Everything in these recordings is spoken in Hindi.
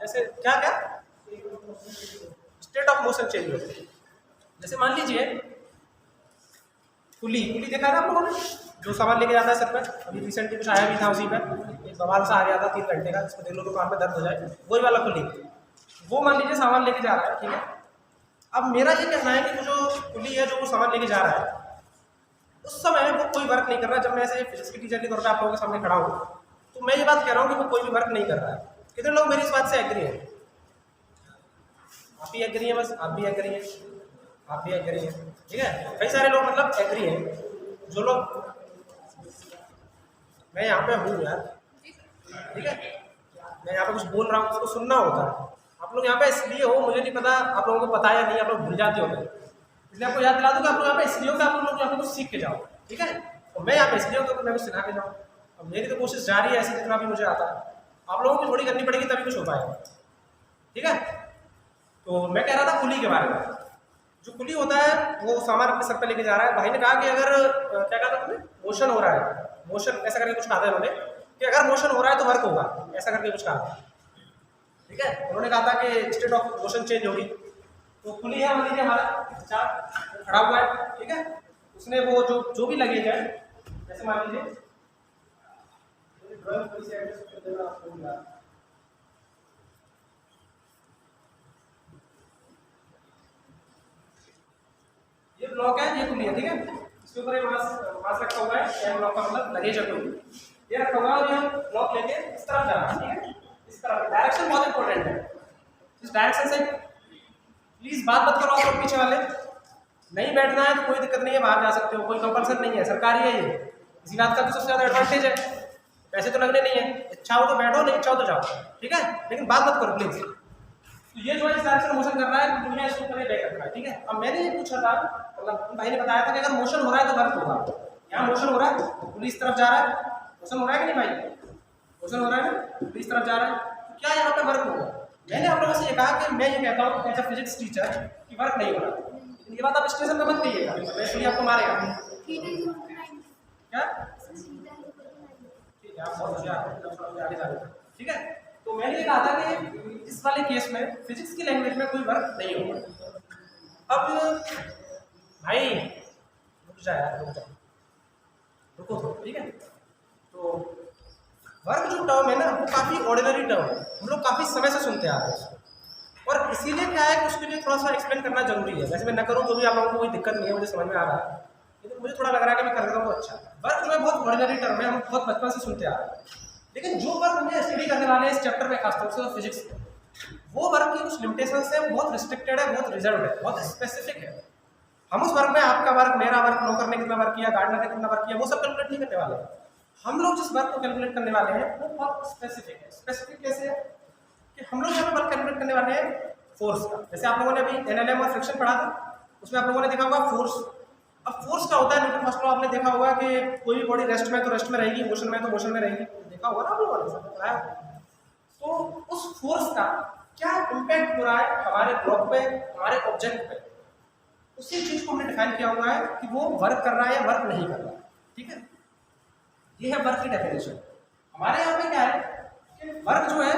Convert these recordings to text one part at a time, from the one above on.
जैसे क्या क्या स्टेट ऑफ मोशन चेंज होता है। जैसे मान लीजिए पुली पुली देखा था आप लोगों ने, जो सामान लेके जाता है सर पर, अभी रिसेंटली कुछ आया भी था उसी पर, एक बवाल सा आ गया था 3 घंटे का, इसको देख लो तो कान में दर्द हो जाए, वही वाला पुली। वो मान लीजिए सामान लेके जा रहा है, ठीक है। अब मेरा ये कहना है कि वो जो पुली है जो वो सामान लेके जा रहा है, उस समय वो कोई वर्क नहीं कर रहा। जब मैं ऐसे फिजिक्स के टीचर के तौर पर आप लोगों के सामने खड़ा हूँ तो मैं ये बात कह रहा हूँ कि वो कोई भी वर्क नहीं कर रहा है। कितने लोग मेरी इस बात से एग्री हैं? आप भी एग्री हैं, बस आप भी एग्री हैं, आप भी एग्री हैं, ठीक है। कई सारे लोग मतलब एग्री हैं। जो लोग, मैं यहाँ पे हूँ यार, ठीक है, मैं यहाँ पे कुछ बोल रहा हूँ उसको सुनना होता है। आप लोग यहाँ पे इसलिए हो, मुझे नहीं पता आप लोगों को पता है या नहीं, आप लोग भूल जाते हो, इसलिए आपको याद दिला दूँ कि आप लोग यहाँ पे इसलिए हो कि आप लोग यहाँ पे कुछ सीख के जाओ, ठीक है। और मैं यहाँ पे इसलिए हूँ कि मैं कुछ सिखा के जाऊँ। अब मेरी तो कोशिश जारी है ऐसे जितना भी मुझे आता है, आप लोगों की थोड़ी करनी पड़ेगी तभी कुछ हो पाएगा, ठीक है। तो मैं कह रहा था पुली के बारे में। जो पुली होता है वो सामान अपने सर पे लेके जा रहा है। भाई ने कहा कि अगर क्या कहा था तुमने, मोशन हो रहा है, मोशन ऐसा करके कुछ कहा था उन्होंने कि अगर मोशन हो रहा है तो वर्क होगा, ऐसा करके कुछ कहा था, ठीक है। उन्होंने कहा था कि स्टेट ऑफ मोशन चेंज होगी। तो पुली है, मान लीजिए हमारा चार खड़ा हुआ है, ठीक है। उसने वो जो भी लगेज है, जैसे मान लीजिए ये ब्लॉक है, ये पुली है, ठीक है। इसके ऊपर मास रखा हुआ है, ये ब्लॉक का मतलब लगेज है कोई, ये रखा हुआ है और ये ब्लॉक लेके इस तरफ जा रहा है, ठीक है। इस तरफ डायरेक्शन बहुत इंपॉर्टेंट है। इस डायरेक्शन से प्लीज बात मत करो आप लोग पीछे वाले, नहीं बैठना है तो कोई दिक्कत नहीं है, बाहर जा सकते हो, कोई कंपल्सन नहीं है, सरकारी है ये। इसी बात का तो सबसे ज़्यादा एडवांटेज है, पैसे तो लगने नहीं है। इच्छा हो तो बैठो, नहीं इच्छा हो तो जाओ, ठीक है, लेकिन बात मत करो प्लीज। तो ये जो है इस डायरेक्शन मोशन कर रहा है, दुनिया इसको ऊपर बैक रख रहा है, ठीक है। अब मैंने ये पूछा था, मतलब भाई ने बताया था कि अगर मोशन हो रहा है तो वर्क होगा। यहाँ मोशन हो रहा है, पुलिस इस तरफ जा रहा है, मोशन हो रहा है कि नहीं भाई, मोशन हो रहा है ना, पुलिस इस तरफ जा रहा है, तो क्या यहाँ पे वर्क होगा? मैंने आप लोगों से ये कहा कि मैं ये कहता हूँ एज अ फिजिक्स टीचर कि वर्क नहीं हो रहा। लेकिन ये बात आप स्टेशन पे मत कहिएगा, वैसे ही आपको मारेगा, क्या ठीक है, आप बहुत होशियार आगे जा रहे हैं, ठीक है। तो मैंने ये कहा था कि इस वाले केस में फिजिक्स की लैंग्वेज में कोई वर्क नहीं होगा। अब भाई रुक जा यार, रुक जा, रुको तो, ठीक है। तो वर्क जो टर्म है ना वो काफ़ी ऑर्डिनरी टर्म है, हम लोग काफ़ी समय से सुनते आ रहे हैं उसको, और इसीलिए क्या है कि उसके लिए थोड़ा सा एक्सप्लेन करना जरूरी है। वैसे मैं न करूँ तो भी आप लोगों को कोई दिक्कत नहीं है, मुझे समझ में आ रहा है, लेकिन मुझे थोड़ा लग रहा है कि मैं कर देता हूँ तो अच्छा। वर्क जो है बहुत ऑर्डिनरी टर्म है, हम बहुत बचपन से सुनते आ रहे हैं, लेकिन जो वर्क हमें स्टडी करने वाले हैं इस चैप्टर में खासतौर से फिजिक्स में, वो वर्क की कुछ लिमिटेशंस है, बहुत रिस्ट्रिक्टेड है, बहुत रिजर्व है, बहुत स्पेसिफिक है। हम उस वर्क में आपका वर्क, मेरा वर्क, नौकर ने कितना वर्क किया, गार्डनर ने कितना वर्क किया, वो सब कैलकुलेट नहीं करने वाले हैं। हम लोग जिस वर्क को कैलकुलेट करने वाले हैं वो बहुत स्पेसिफिक है। स्पेसिफिक कैसे है कि हम लोग यहाँ पे वर्क कैलकुलेट करने वाले हैं फोर्स का। जैसे आप लोगों ने अभी एनएलएम और फ्रिक्शन पढ़ा था, उसमें आप लोगों ने देखा होगा फोर्स। अब फोर्स क्या होता है, न्यूटन फर्स्ट लॉ आपने देखा होगा कि कोई भी बॉडी रेस्ट में तो रेस्ट में रहेगी, मोशन में तो मोशन में रहेगी, देखा होगा ना आप लोगों ने, सब पढ़ाया। तो उस फोर्स का क्या इम्पैक्ट हो रहा है हमारे ब्लॉक पे, हमारे ऑब्जेक्ट पे, उसी चीज को हमने डिफाइन किया हुआ है कि वो वर्क कर रहा है या वर्क नहीं कर रहा, ठीक है। ये है वर्क की डेफिनेशन। हमारे यहाँ पे क्या है कि वर्क जो है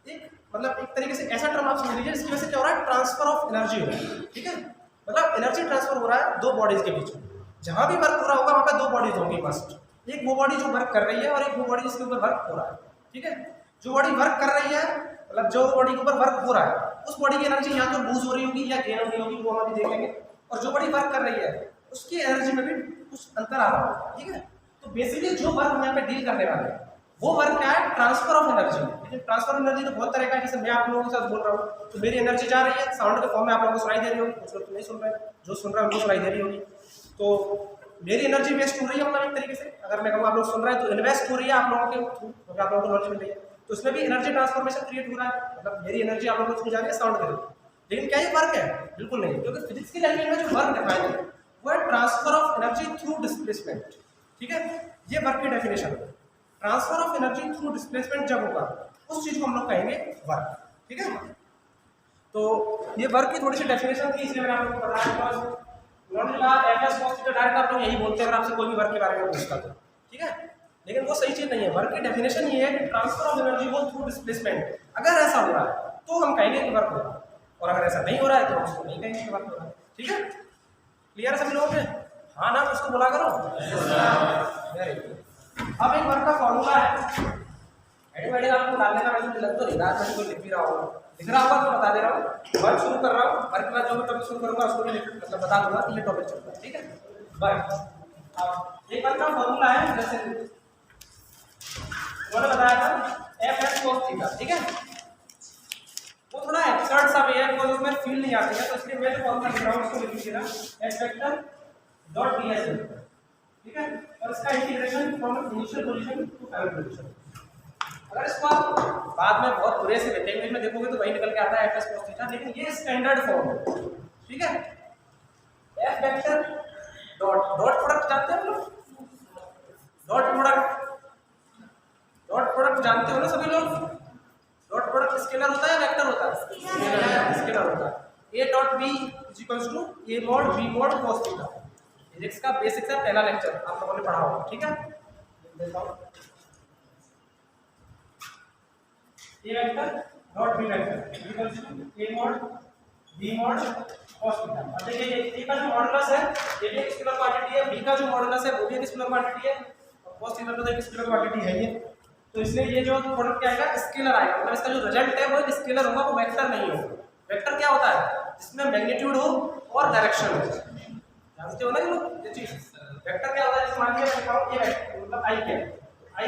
एक मतलब एक तरीके से ऐसा टर्म आप समझ लीजिए जिसकी वजह से क्या हो रहा है, ट्रांसफर ऑफ एनर्जी हो रहा है, ठीक है। मतलब एनर्जी ट्रांसफर हो रहा है दो बॉडीज के बीच में। जहाँ भी वर्क हो रहा होगा वहाँ पे दो बॉडीज होंगी मस्ट, एक वो बॉडी जो वर्क कर रही है और एक वो बॉडी जिसके ऊपर वर्क हो रहा है, ठीक है। जो बॉडी वर्क कर रही है मतलब जो बॉडी के ऊपर वर्क हो रहा है उस बॉडी की एनर्जी या तो लूज हो रही होगी या गेन हो रही होगी, वो हम अभी देखेंगे। और जो बॉडी वर्क कर रही है उसकी एनर्जी में भी कुछ अंतर आ रहा होगा, ठीक है। तो बेसिकली जो वर्क हम यहाँ पे डील करने वाले हैं वो वर्क क्या है, ट्रांसफर ऑफ एनर्जी। लेकिन ट्रांसफर ऑफ एनर्जी तो बहुत तरह का है, जैसे मैं आप लोगों के साथ बोल रहा हूँ तो मेरी एनर्जी जा रही है साउंड के फॉर्म में, आप लोगों को सुनाई दे रही होगी, कुछ लोग तो नहीं सुन रहे, जो सुन रहा है उनको सुनाई दे रही होगी। तो मेरी एनर्जी वेस्ट हो रही है, मतलब एक तरीके से अगर मैं कहूँ आप लोग सुन रहे हैं तो इन्वेस्ट हो रही है आप लोगों के थ्रू, क्योंकि आप लोगों को नॉलेज मिल रही है, तो उसमें भी एनर्जी ट्रांसफॉर्मेशन क्रिएट हो रहा है, मतलब मेरी एनर्जी आप लोगों को जा रही है साउंड के थ्रू। लेकिन क्या ये वर्क है? बिल्कुल नहीं, क्योंकि फिजिक्स की लैंग्वेज में जो वर्क डिफाइन है वो है transfer of energy through displacement, ठीक है। ये वर्क की डेफिनेशन है। Transfer of energy through displacement जब होगा उस चीज को हम लोग कहेंगे वर्क, ठीक है। तो ये वर्क की थोड़ी सी डेफिनेशन थी, इसलिए मैंने आप लोगों को बताया। डायरेक्ट आप लोग यही बोलते हैं अगर आपसे कोई भी वर्क के बारे में पूछता तो, ठीक है। लेकिन वो सही चीज नहीं है। वर्क की डेफिनेशन ये है कि ट्रांसफर ऑफ एनर्जी वो थ्रू डिस्प्लेसमेंट। अगर ऐसा हो रहा है हम कहेंगे कि वर्क हो रहा है, और अगर ऐसा नहीं हो रहा है तो उसको नहीं कहेंगे कि वर्क हो रहा है। ठीक है, क्लियर है सभी लोगों में? हाँ ना, उसको बोला करो। Very good. अब एक वर्क का फॉर्मूला है, एडिमेडिक आपको डालने का वैसे लग तो नहीं रहा, मैं कोई लिख भी रहा हूँ, लिख रहा होगा तो बता दे रहा हूँ। वर्क शुरू कर रहा हूँ, वर्क के बाद जो भी टॉपिक शुरू करूँगा उसको भी मतलब बता दूंगा कि ये टॉपिक चल रहा है। ठीक है, वर्क। अब एक वर्क का फॉर्मूला है, जैसे मैंने बताया था f(x cos थीटा), ठीक है, वो थोड़ा एब्सर्ड सा भी है बिकॉज़ उसमें फील नहीं आती है, तो इसलिए मैं जो फॉर्मूला लिख रहा हूँ उसको लिख लीजिए ना, f वेक्टर डॉट ds, ठीक है, और इसका integration from initial position to final position. अगर इसको आप बाद में बहुत बुरे से लिखेंगे में देखोगे तो वही निकल के आता है f(x cos थीटा), लेकिन ये स्टैंडर्ड फॉर्म है। ठीक है, f वेक्टर डॉट प्रोडक्ट जानते हैं लोग, डॉट प्रोडक्ट जानते हो ना सभी लोग? डॉट प्रोडक्ट स्केलर होता है या वेक्टर होता है? स्केलर होता है। a dot b is equals to a mod b mod cos theta. Physics का बेसिक सा पहला लेक्चर आप लोगों ने पढ़ा होगा। ठीक है, a vector dot b vector equals to a mod b mod cos theta. अब देखिए a का जो मॉडुलस है ये भी एक स्केलर क्वांटिटी है, b का जो मॉडुलस है वो भी एक स्केलर क्वांटिटी है, और cos थीटा तो एक स्केलर क्वांटिटी है ये, तो इसलिए ये जो प्रोडक्ट क्या आएगा, स्केलर आएगा, मतलब इसका जो रिजल्ट है वो एक स्केलर होगा, वो वेक्टर नहीं होगा। वेक्टर क्या होता है? जिसमें मैग्नीट्यूड हो और डायरेक्शन हो। जानते हो ना ये लोग ये चीज? वेक्टर क्या होता है? जैसे मान लिया मैं लिखा हूं ये वेक्टर मतलब आई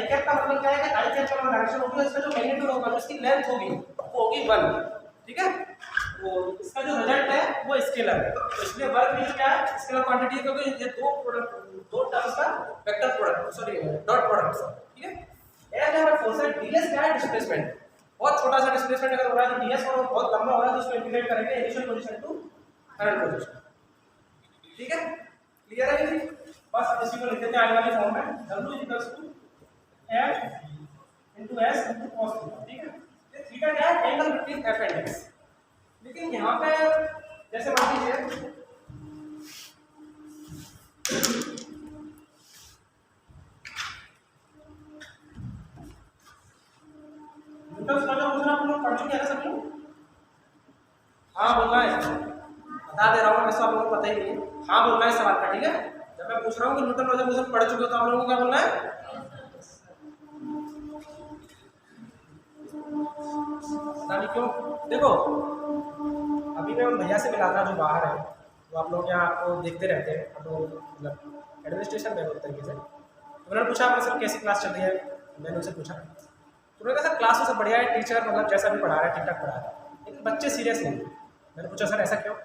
कैप का मतलब क्या है कि आई कैप का डायरेक्शन होगी, इसका जो मैग्नीट्यूड होगा, जो इसकी लेंथ होगी वो होगी 1। ठीक है, तो इसका जो रिजल्ट है वो स्केलर है, तो इसलिए वर्क भी क्या है, स्केलर क्वांटिटी है, क्योंकि ये दो टर्म्स का vector product, sorry dot product है। ठीक है, फोर्स है, ds क्या है? डिस्प्लेसमेंट। बहुत छोटा सा डिस्प्लेसमेंट अगर हो रहा है तो ds, और बहुत लंबा हो रहा है तो उसको इंटीग्रेट करेंगे initial position to final position. ठीक है, क्लियर है ये? बस अब इसी को लिख देते हैं आगे वाली फॉर्म में, w f * s * cos theta. ठीक है, ये थीटा क्या है? Angle between f and x। लेकिन यहाँ पे जैसे मान लीजिए न्यूटन का जो पूछना आप लोग पढ़ चुके हैं ना सब लोग? हाँ बोलना है, बता दे रहा हूँ, वैसे आप लोगों को पता ही नहीं है। हाँ बोलना है सवाल का। ठीक है, जब मैं पूछ रहा हूँ कि न्यूटन का जो क्वेश्चन पढ़ चुके हो तो आप लोगों को क्या बोलना है? पता नहीं क्यों। देखो अभी मैं उन भैया से मिला था जो बाहर है, वो आप लोग यहाँ आपको देखते रहते हैं, आप लोग मतलब एडमिनिस्ट्रेशन में एक तरीके से। तो उन्होंने पूछा आपने सर कैसी क्लास चल रही है, मैंने उनसे पूछा तो उन्होंने कहा सर क्लास तो सब बढ़िया है, टीचर मतलब जैसा भी पढ़ा रहा है ठीक ठाक पढ़ा रहा है, लेकिन बच्चे सीरियस नहीं। मैंने पूछा सर ऐसा क्यों?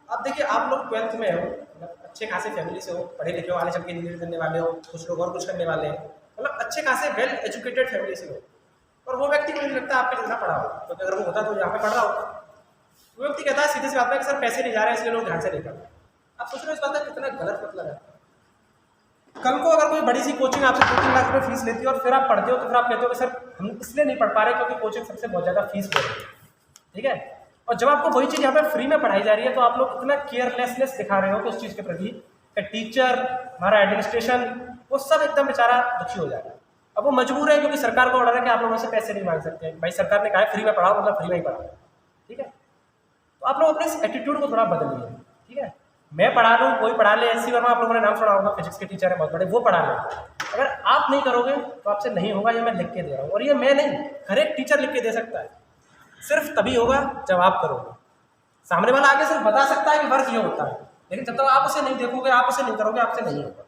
आप देखिए आप लोग 12th में हो, मतलब अच्छे खासे फैमिली से हो, पढ़े लिखे हो, आगे चल के इंजीनियर करने वाले हो, कुछ लोग और कुछ करने वाले हैं, मतलब अच्छे खासे वेल एजुकेटेड फैमिली से हो, और वो व्यक्ति मुझे लगता है आपके जितना पढ़ा हो, क्योंकि अगर वो होता तो यहाँ पे पढ़ रहा होता। वो व्यक्ति कहता है सीधे सी बात है कि सर पैसे नहीं जा रहे हैं इसलिए लोग ध्यान से नहीं कर रहे। आप सोच रहे हो इस बात का कितना गलत मतलब है? कल को अगर कोई बड़ी सी कोचिंग आपसे 2-3 लाख रुपए फीस लेती है और फिर आप पढ़ते हो तो फिर आप कहते हो कि सर हम इसलिए नहीं पढ़ पा रहे क्योंकि कोचिंग सबसे बहुत ज़्यादा फीस ले रही है। ठीक है, और जब आपको वही चीज़ यहाँ पे फ्री में पढ़ाई जा रही है तो आप लोग इतना केयरलेसनेस दिखा रहे हो कि उस चीज़ के प्रति, टीचर हमारा एडमिनिस्ट्रेशन वो सब एकदम बेचारा दुखी हो जाएगा। अब वो मजबूर है क्योंकि सरकार का ऑर्डर है कि आप लोगों से पैसे नहीं मांग सकते, भाई सरकार ने कहा है फ्री में पढ़ाओ मतलब फ्री में ही पढ़ाओ। ठीक है, तो आप लोग अपने इस एटीट्यूड को थोड़ा बदलिए। ठीक है, मैं पढ़ा लूँ कोई पढ़ा ले, एस सी वर्मा आप लोगों ने नाम सुना होगा, फिजिक्स के टीचर है बहुत बड़े, वो पढ़ा ले, अगर आप नहीं करोगे तो आपसे नहीं होगा, ये मैं लिख के दे रहा हूँ, और ये मैं नहीं हर एक टीचर लिख के दे सकता है। सिर्फ तभी होगा जब आप करोगे। सामने वाला आगे सिर्फ बता सकता है कि वर्क ये होता है, लेकिन जब तक आप उसे नहीं देखोगे, आप उसे नहीं करोगे, आपसे नहीं होगा।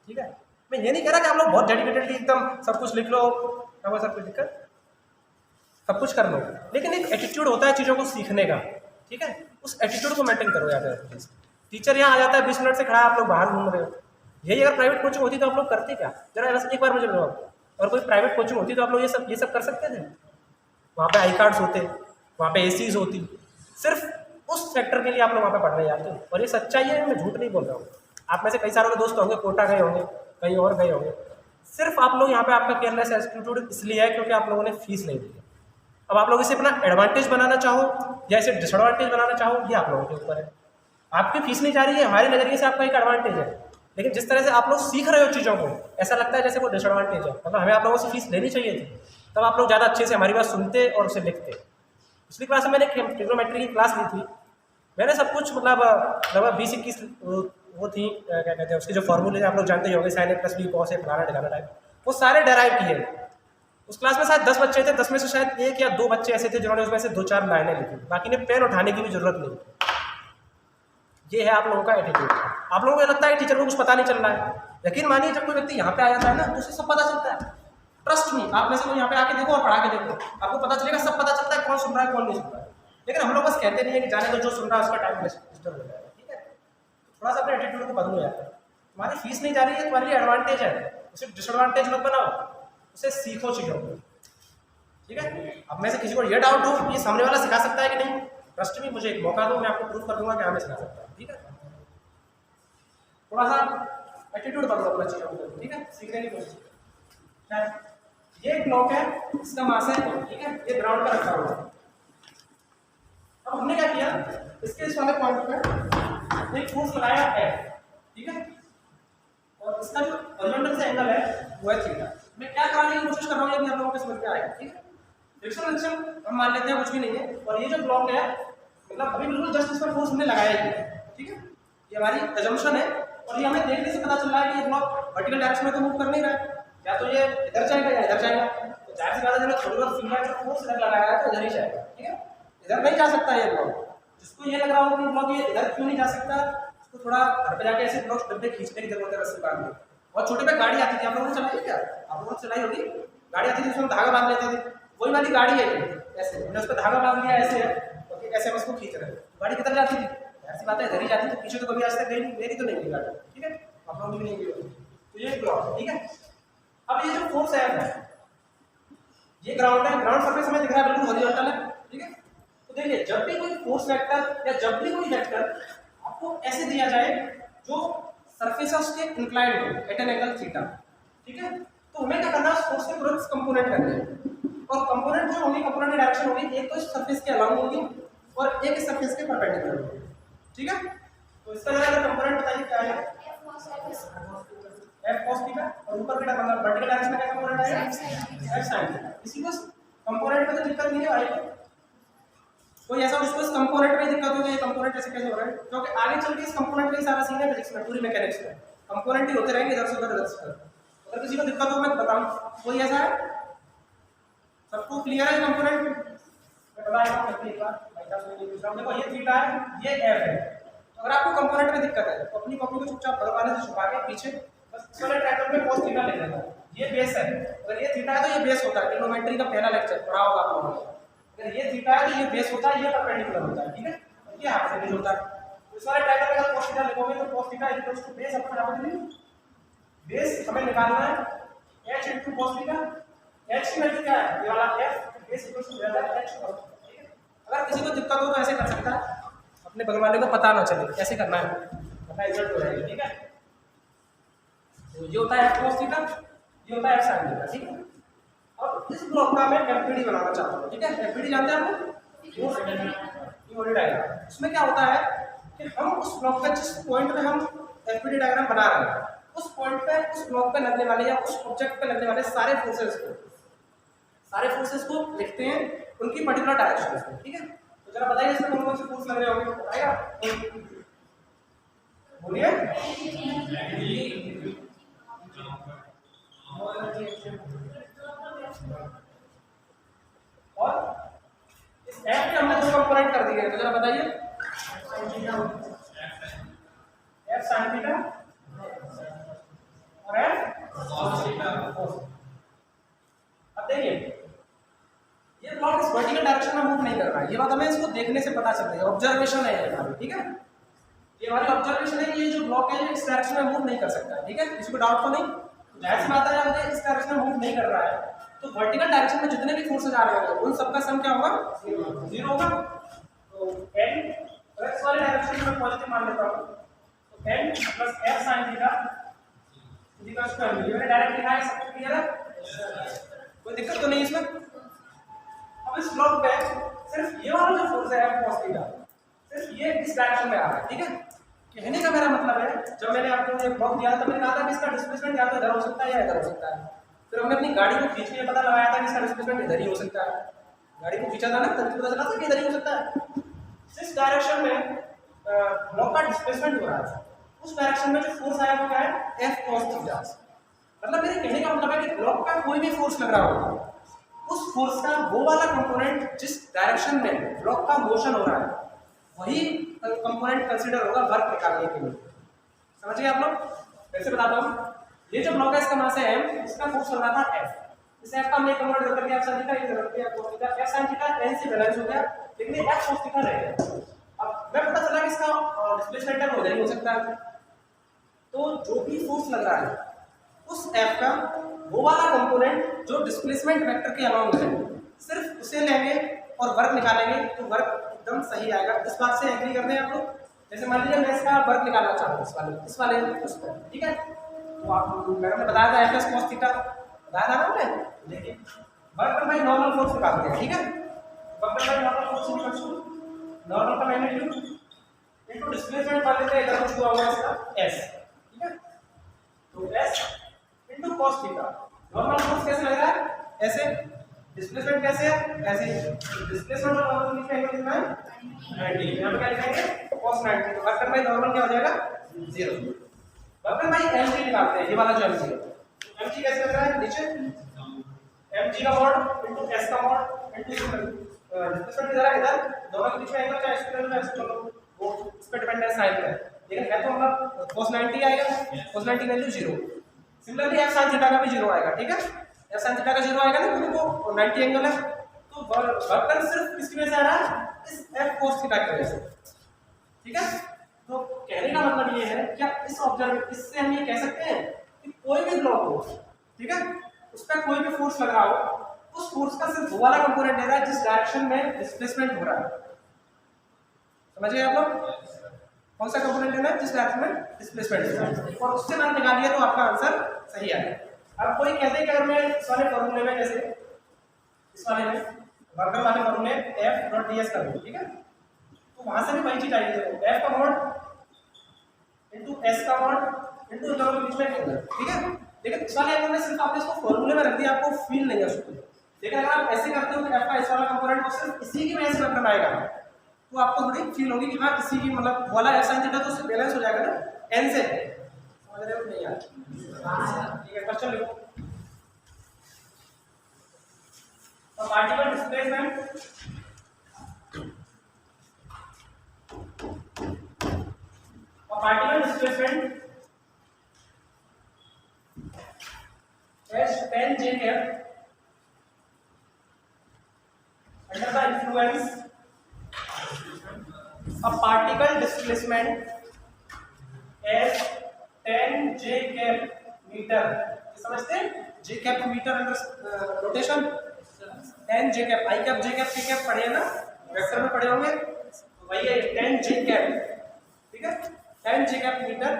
ठीक है, मैं ये नहीं कह रहा कि आप लोग बहुत डेडिकेटेडली एकदम सब कुछ लिख लो, क्या सब कुछ दिक्कत सब कुछ कर लो, लेकिन एक एटीट्यूड होता है चीज़ों को सीखने का। ठीक है, उस एटीट्यूड को मेंटेन करो। याद रखो, टीचर यहाँ आ जाता है 20 मिनट से खड़ा है, आप लोग बाहर घूम रहे हो। यही अगर प्राइवेट कोचिंग होती तो आप लोग करते क्या? जरा एक बार मुझे बताओ, और कोई प्राइवेट कोचिंग होती तो आप लोग ये सब कर सकते थे? वहाँ पे आई कार्ड्स होते, वहाँ पे एसीज होती, सिर्फ उस सेक्टर के लिए आप लोग वहाँ पे पढ़ रहे जाते हो। और ये सच्चाई है, मैं झूठ नहीं बोल रहा हूँ। आप में से कई सारों के दोस्त होंगे कोटा गए होंगे, कहीं और गए होंगे, सिर्फ आप लोग यहाँ पे आपका केयरलेस एटीट्यूड इसलिए है क्योंकि आप लोगों ने फीस नहीं दी है। अब आप लोग इसे अपना एडवांटेज बनाना चाहो या इसे डिसएडवांटेज बनाना चाहो, ये आप लोगों के ऊपर है। आपकी फीस नहीं जा रही है, हमारे नज़रिए से आपका एक एडवांटेज है, लेकिन जिस तरह से आप लोग सीख रहे हो चीज़ों को, ऐसा लगता है जैसे वो डिसएडवांटेज है। मतलब हमें आप लोगों से फीस लेनी चाहिए थी, तब आप लोग ज़्यादा अच्छे से हमारी बात सुनते और उसे लिखते। पिछली क्लास में मैंने ट्रिग्नोमेट्री की क्लास ली थी, मैंने सब कुछ मतलब लगभग 20-21 वो थी क्या कहते हैं उसके जो फॉर्मूले आप लोग जानते ही होंगे, sign A plus B cos A फलाना ढिकाना टाइप, वो सारे डेराइव किए। उस क्लास में शायद 10 बच्चे थे, 10 में से शायद 1 या 2 बच्चे ऐसे थे जिन्होंने उसमें से 2-4 लाइनें लिखी, बाकी ने पेन उठाने की भी जरूरत नहीं थी। ये है आप लोगों का एटीट्यूड। आप लोगों को लगता है कि टीचर को कुछ पता नहीं चल रहा है, यकीन मानिए जब कोई व्यक्ति यहाँ पे आ जाता है ना तो उसे सब पता चलता है। ट्रस्ट मी, आप में से कोई यहाँ पे आके देखो और पढ़ा के देखो, आपको पता चलेगा, सब पता चलता है कौन सुन रहा है कौन नहीं सुन रहा है। लेकिन हम लोग बस कहते नहीं है कि जाने दो, जो सुन रहा है उसका टाइम डिस्टर्ब हो जाएगा। ठीक है, थोड़ा सा अपने एटीट्यूड को बदलो यार। तुम्हारी फीस नहीं जा रही है, तुम्हारे लिए एडवांटेज है, उसे डिसएडवांटेज मत बनाओ, उसे सीखो चीज़ों को। ठीक है, अब में से किसी को ये डाउट हो कि सामने वाला सिखा सकता है कि नहीं, ट्रस्ट मी, मुझे एक मौका दो, मैं आपको प्रूफ कर दूंगा कि हमें सिखा सकता है। ठीक है, थोड़ा सा एटीट्यूड बदलो अपना चीज़ों को। ठीक है, सीखने की कोशिश करें। ये ब्लॉक है, इसका मास है, ठीक है, ये ग्राउंड पर रखा हुआ है। अब हमने क्या किया, इसके इस वाले पॉइंट पे एक फोर्स लगाया है, ठीक है, और इसका जो हॉरिजॉन्टल से एंगल है वो है थीटा। मैं क्या कराने की कोशिश कर रहा हूँ, ये भी आप लोगों को समझ में आएगा। ठीक है, फ्रिक्शन हम मान लेते हैं कुछ भी नहीं है, और ये जो ब्लॉक है मतलब अभी बिल्कुल जस्ट इस पर फोर्स हमने लगाया ही है। ठीक है, ये हमारी अजम्पशन है, और ये हमें देखने से पता चल रहा है कि ये ब्लॉक वर्टिकल डायरेक्शन में तो मूव कर नहीं रहा है, या तो ये इधर जाएगा या इधर जाएगा। तो जाहिर सी बात है, जब थोड़ी बहुत फीडबैक से फोर्स इधर लगाया है तो इधर ही जाएगा। ठीक है, इधर नहीं जा सकता ये ब्लॉक। जिसको ये लग रहा हो कि ब्लॉक ये इधर क्यों नहीं जा सकता, उसको थोड़ा घर पे जाके ऐसे ब्लॉक डब्बे खींचने की जरूरत है रस्सी बांध के। और छोटे पे गाड़ी आती थी, आप लोगों ने चलाई क्या? आप लोगों ने चलाई होगी, गाड़ी आती थी उसमें धागा बांध लेते थे, वही वाली गाड़ी है ये। ऐसे हमने उस पर धागा बांध लिया, ऐसे है, ओके, ऐसे हम उसको खींच रहे हैं, गाड़ी किधर जाती थी? ऐसी बात है, इधर ही जाती थी, पीछे तो कभी आज तक गई नहीं, मेरी तो नहीं गई गाड़ी। ठीक है, आप लोगों की भी नहीं गई होगी। तो ये ब्लॉक, ठीक है। अब ये जो फोर्स है ये ग्राउंड है, ग्राउंड सरफेस में दिख रहा है, बिल्कुल हॉरिजॉन्टल है। ठीक है, तो देखिए जब भी कोई फोर्स वेक्टर या जब भी कोई वेक्टर आपको ऐसे दिया जाए जो सरफेस है उसके इंक्लाइंड हो एट एन एंगल थीटा, ठीक है, तो हमें क्या करना है, उस फोर्स के तुरंत कंपोनेंट करने हैं। और कंपोनेंट जो होगी, कंपोनेंट की डायरेक्शन होगी, एक तो इस सरफेस के अलाउंग होगी और एक इस सरफेस के परपेंडिकुलर होगी। ठीक है, तो इसका जरा कंपोनेंट बताइए क्या है? f cos थीटा, और ऊपर का मतलब वर्टिकल डायरेक्शन में क्या कंपोनेंट आएगा? f sin theta. इसी को कंपोनेंट में तो दिक्कत नहीं है, कोई ऐसा उसको इस कंपोनेंट में दिक्कत हो गई, ये कंपोनेंट ऐसे कैसे हो रहा है? क्योंकि आगे चल के इस कंपोनेंट में ही सारा सीन है फिजिक्स में, पूरी मैकेनिक्स में कंपोनेंट ही होते रहेंगे इधर से उधर, इधर से उधर। अगर किसी को दिक्कत हो मैं बताऊं, कोई ऐसा है? सबको क्लियर है कंपोनेंट? मैं बताया करते एक बार भाई साहब से पूछ रहा हूं, देखो ये थीटा है, ये f है। तो अगर आपको कंपोनेंट में दिक्कत है तो अपनी कॉपी को चुपचाप भरवाने से छुपा के पीछे बस इस वाले ट्रायंगल में cos थीटा लिख देना। ये बेस है, अगर ये थीटा है तो ये बेस होता है, ट्रिग्नोमेट्री का पहला लेक्चर पढ़ा होगा आप लोगों ने। अगर ये थीटा है तो ये बेस होता है, ये परपेंडिकुलर होता है। ठीक है, ये हाइपोटेन्यूज होता है। तो इस वाले ट्रायंगल में अगर cos थीटा लिखोगे तो cos theta equals to base upon hypotenuse. Base हमें निकालना है h into cos theta, h की वैल्यू क्या है? ये वाला f, बेस इक्वल्स टू ज्यादा h cos। ठीक है, अगर किसी को दिक्कत हो तो ऐसे कर सकता है, अपने बगल वाले को पता ना चले कैसे करना है, पता रिजल्ट हो जाएगा। ठीक है, तो ये होता है f cos थीटा, ये होता है f sin थीटा। ठीक है, अब इस ब्लॉक का मैं एफपीडी बनाना चाहता हूं। ठीक है, एफपीडी जानते हैं आप लोग? ये डायग्राम, इसमें क्या होता है कि हम उस ब्लॉक का जिस पॉइंट पे हम एफपीडी डायग्राम बना रहे हैं उस पॉइंट पे उस ब्लॉक पे लगने वाले या उस ऑब्जेक्ट पे लगने वाले सारे फोर्सेस को लिखते हैं, उनकी पर्टिकुलर डायरेक्शन में। ठीक है, तो जरा बताइए इसमें कौन कौन से फोर्स लग रहे होंगे, बताएगा? बोलिए। और इस f के हमने दो कंपोनेंट कर दिए, तो जरा बताइए f sin थीटा और f cos थीटा। अब देखिए ये ब्लॉक इस वर्टिकल डायरेक्शन में मूव नहीं कर रहा है, ये बात हमें इसको देखने से पता चल रही है, ऑब्जर्वेशन है ये हमारी। ठीक है, ये हमारी ऑब्जर्वेशन है कि ये जो ब्लॉक है ये इस डायरेक्शन में मूव नहीं कर सकता। ठीक है, किसी को डाउट तो नहीं? जाहिर सी बात है अगर इस डायरेक्शन में मूव नहीं कर रहा है तो वर्टिकल डायरेक्शन में जितने भी फोर्सेस आ रहे होंगे उन सबका सम क्या होगा? 0 होगा। तो n अगर इस वाले डायरेक्शन में पॉजिटिव मान लेता हूं तो n plus f sin theta equals to m। ये मैंने डायरेक्ट लिखा है, सबको क्लियर है? कोई दिक्कत तो नहीं इसमें? अब इस ब्लॉक पे सिर्फ ये वाला जो फोर्स है f cos थीटा सिर्फ ये इस डायरेक्शन में आ रहा है। ठीक है, कहने का मेरा मतलब है जब मैंने आपको ये ब्लॉक दिया था मैंने कहा था कि इसका डिस्प्लेसमेंट या तो इधर हो सकता है या इधर हो सकता है। फिर हमने अपनी गाड़ी को खींच के पता लगाया था कि इसका डिस्प्लेसमेंट इधर ही हो सकता है। गाड़ी को खींचा था ना तब पता चला था कि इधर ही हो सकता है। जिस डायरेक्शन में ब्लॉक का डिस्प्लेसमेंट हो रहा है उस डायरेक्शन में जो फोर्स आया वो क्या है F cos थीटा। मतलब मेरे कहने का मतलब है कि ब्लॉक का कोई भी फोर्स लग रहा होगा उस फोर्स का वो वाला कंपोनेंट जिस डायरेक्शन में ब्लॉक का मोशन हो रहा है वही कंपोनेंट कंसीडर होगा वर्क निकालने के लिए। समझ गए आप लोग? फिर से बताता हूँ, ये जो ब्लॉक है इसका मास है m, इसका फोर्स लग रहा था F। इस F का हमने कन्वर्ट कर दिया F sin थीटा, ये कर दिया cos theta, F sin theta n से बैलेंस हो गया, लेकिन ये F cos थीटा रह गया। अब मैं पता चला कि इसका डिस्प्लेसमेंट टर्म उधर ही हो सकता है, तो जो भी फोर्स लग रहा है उस F का वो वाला कंपोनेंट जो डिस्प्लेसमेंट वेक्टर के अलाउंग है सिर्फ उसे लेंगे और वर्क निकालेंगे तो वर्क एकदम सही आएगा। इस बात से एग्री करते हैं आप लोग? जैसे मान लीजिए मैं इसका वर्क निकालना चाहता हूँ इस वाले उस पर, ठीक है, तो आप मैंने बताया था F cos थीटा बताया था ना हमने, लेकिन वर्क पर भाई नॉर्मल फोर्स निकालते हैं, ठीक है। वर्क पर भाई नॉर्मल फोर्स निकालते नॉर्मल का मैग्नीट्यूड इनटू डिस्प्लेसमेंट मान लेते हैं इधर कुछ हुआ होगा इसका S, ठीक है, तो S into cos theta. Normal force कैसे लग रहा है? ऐसे। डिस्प्लेसमेंट कैसे है? ऐसे। डिस्प्लेसमेंट और नॉर्मल के एंगल कितना है? 90। यहां पे क्या लिखेंगे? cos 90। तो वर्क बाय नॉर्मल क्या हो जाएगा? 0। वर्क बाय mg निकालते हैं, ये वाला जो mg है। mg कैसे लग रहा है? नीचे mg का मॉड इनटू s का मॉड इनटू डिस्प्लेसमेंट इधर है, इधर दोनों के बीच में एंगल चाहे स्क्वायर में ऐसे चलो वो इस पे डिपेंड है साइन पे, लेकिन है तो मतलब cos 90 आएगा, cos 90 value 0। Similarly f sin theta का भी 0 आएगा, ठीक है। f sin थीटा का 0 आएगा ना क्योंकि वो 90 एंगल है, तो वर्क डन सिर्फ किसकी वजह से आ रहा है? इस f cos थीटा की वजह से, ठीक है। तो कहने का मतलब ये है क्या इस ऑब्जर्व इससे हम ये कह सकते हैं कि कोई भी ब्लॉक हो, ठीक है, उस पर कोई भी फोर्स लग रहा हो उस फोर्स का सिर्फ वो वाला कंपोनेंट ले रहा है जिस डायरेक्शन में डिस्प्लेसमेंट हो रहा है। समझिए आप लोग? कौन सा कंपोनेंट लेना है? जिस डायरेक्शन में डिस्प्लेसमेंट है, और उससे मान निकालिए तो आपका आंसर सही आएगा। अब कोई कहते हैं कि अगर मैं इस वाले फॉर्मूले में जैसे इस वाले में वर्कर वाले फॉर्मूले f डॉट ds कर दूं, ठीक है, तो वहां से भी वही चीज आएगी। देखो f का मॉड इनटू s का मॉड इनटू इन दोनों के बीच में एंगल, ठीक है। लेकिन इस वाले एंगल में सिर्फ आपने इसको फॉर्मूले में रख दिया, आपको फील नहीं है उसको। लेकिन अगर आप ऐसे करते हो कि f का इस वाला कंपोनेंट को सिर्फ इसी की वजह से वर्कर आएगा तो आपको थोड़ी फील होगी कि हाँ इसी की मतलब वाला f sin थीटा तो उससे बैलेंस हो जाएगा ना n से। समझ रहे हो नहीं यार? ठीक है, क्वेश्चन लिखो। तो particle displacement as tan j cap under the influence of particle displacement as tan j cap meter। समझते हैं? j cap meter under rotation, tan j cap, i cap j cap k cap पढ़े हैं ना, वेक्टर में पढ़े होंगे, तो वही है tan j cap, ठीक है, tan j cap मीटर।